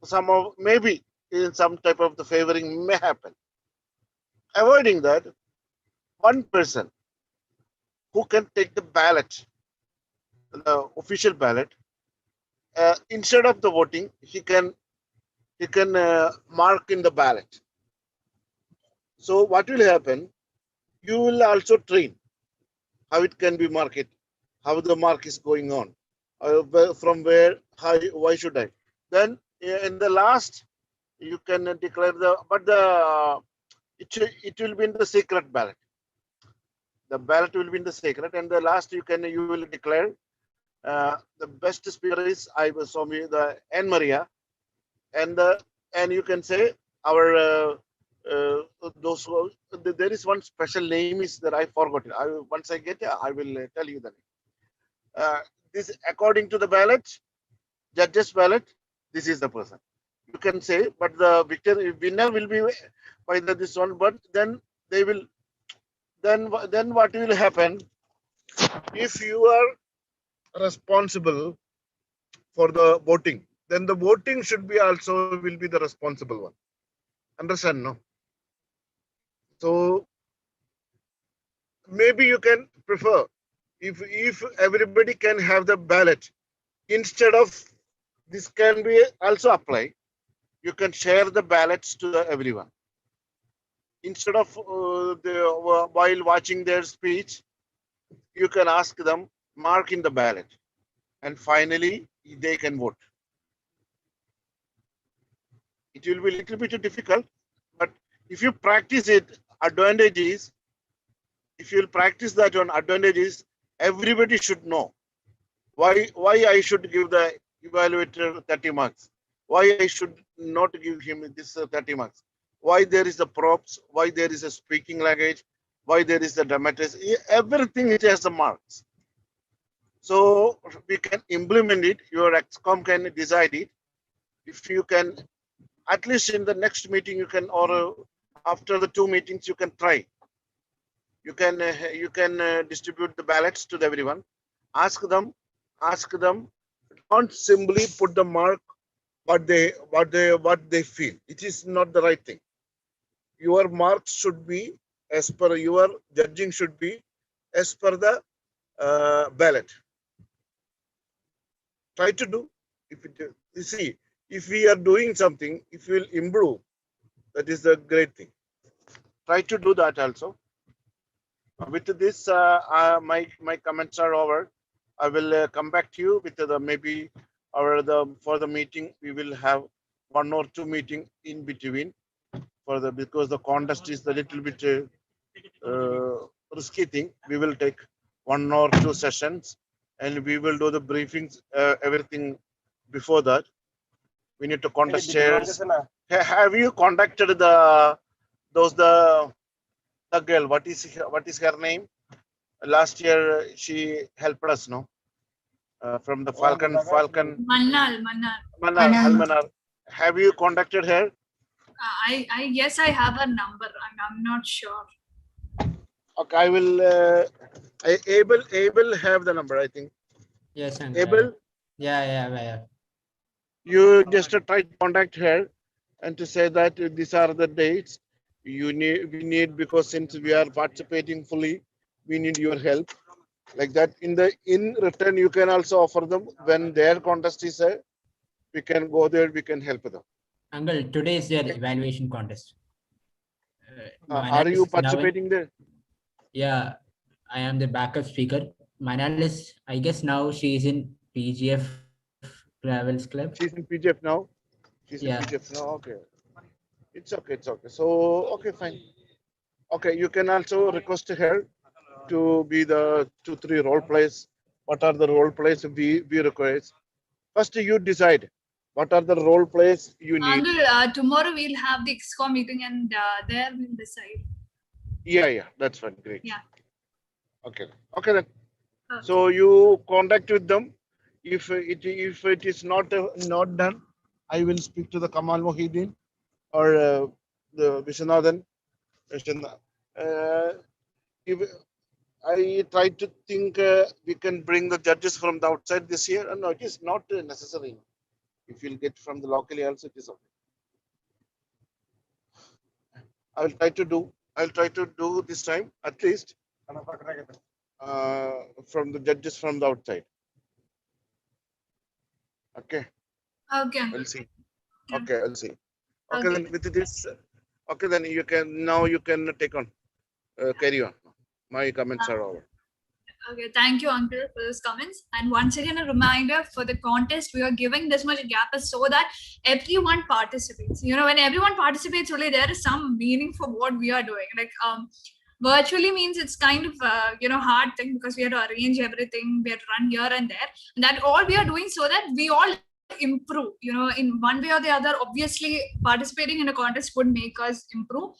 somehow maybe some type of the favoring may happen. Avoiding that, one person who can take the ballot, the official ballot, instead of the voting, he can mark in the ballot. So what will happen? you will also train how it can be marked, how the mark is going on, from where, how, why should I? Then in the last, you can declare it will be in the secret ballot. The ballot will be in the secret, and the last you will declare the best speaker is the Anne Maria, and you can say our those who, there is one special name is that I forgot it. Once I get it, I will tell you the name. This according to the ballot, judges ballot. This is the person. You can say, but the winner will be by this one. But then they will. Then what will happen if you are responsible for the voting? Then the voting should be also will be the responsible one. Understand, no? So maybe you can prefer if everybody can have the ballot, instead of this can be also apply. You can share the ballots to everyone. Instead of while watching their speech, you can ask them, mark in the ballot, and finally they can vote. It will be a little bit difficult, but if you practice it, advantage is, if you will practice that one, advantage is everybody should know why I should give the evaluator 30 marks, why I should not give him this 30 marks, why there is the props, why there is a speaking language, why there is the dramatics, everything it has the marks. So we can implement it, your XCOM can decide it. If you can, at least in the next meeting, you can, or after the 2 meetings, you can try. You can distribute the ballots to everyone. Ask them. Don't simply put the mark what they feel. It is not the right thing. Your marks should be as per your judging should be as per the ballot. Try to do. You see, if we are doing something, if we will improve, that is the great thing. Try to do that also. With this, my comments are over. I will come back to you with maybe for the meeting. We will have 1 or 2 meeting in between because the contest is a little bit risky thing. We will take 1 or 2 sessions, and we will do the briefings, everything before that. We need to contest chairs. Have you contacted the girl? What is her name? Last year she helped us, no? From the Falcon. Manar. Have you contacted her? I guess I have her number. I'm not sure. Okay, I will. Abel have the number, I think. Yes, Uncle. Abel. Yeah. You just try to contact her and to say that these are the dates we need, because since we are participating fully, we need your help. Like that, in return, you can also offer them when their contest is we can go there, we can help them. Uncle, today is their evaluation contest. Are you participating there? Yeah, I am the backup speaker. Manal is, I guess now she is in PGF Travels Club. She's in PGF now. In PGF now. Okay. It's okay. So, okay, fine. Okay, you can also request her to be the 2-3 role plays. What are the role plays we require? First, you decide what are the role plays you need. Uncle, tomorrow we'll have the XCOM meeting, and there we'll decide. Yeah, that's fine. Great. Yeah. Okay then. Okay. So you contact with them. If it is not done, I will speak to the Kamal Mohideen or the Vishwanathan. If I try to think we can bring the judges from the outside this year. No, it is not necessary. If you'll get from the locally also, it is okay. I'll try to do this time at least from the judges from the outside. Okay. Okay. We'll see. Okay, I'll see. Okay, then with this. Okay, then you can take on. Carry on. My comments are over. Okay, thank you, Uncle, for those comments. And once again, a reminder for the contest, we are giving this much gap is so that everyone participates. You know, when everyone participates, only there is some meaning for what we are doing. Like, virtually means it's kind of, hard thing because we have to arrange everything, we have to run here and there. And that all we are doing so that we all improve, in one way or the other. Obviously, participating in a contest would make us improve.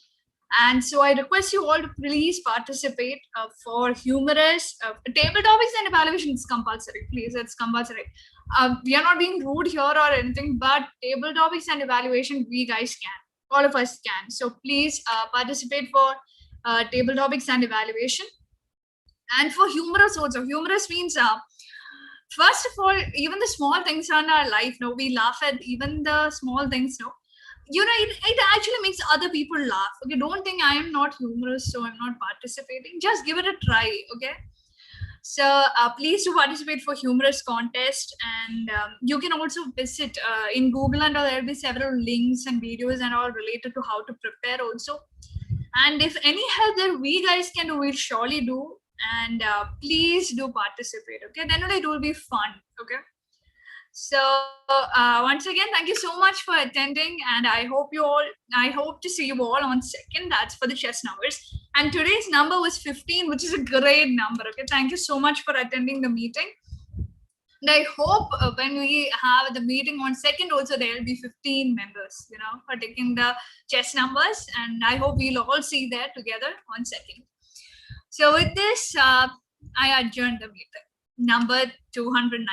And so I request you all to please participate for humorous table topics and evaluation is compulsory. Please, it's compulsory. We are not being rude here or anything, but table topics and evaluation, we guys can. All of us can. So please participate for table topics and evaluation. And for humorous also. Humorous means, first of all, even the small things in our life, we laugh at even the small things, it actually makes other people laugh. Okay, don't think I am not humorous, so I'm not participating. Just give it a try. Okay, so please do participate for humorous contest, and you can also visit in Google, and there will be several links and videos and all related to how to prepare also. And if any help that we guys can do, we'll surely do. And please do participate. Okay, then only it will be fun. Okay. So once again, thank you so much for attending, and I hope to see you all on 2nd. That's for the chess numbers. And today's number was 15, which is a great number. Okay, thank you so much for attending the meeting. And I hope when we have the meeting on 2nd, also there will be 15 members, for taking the chess numbers. And I hope we'll all see there together on 2nd. So with this, I adjourn the meeting, number 290.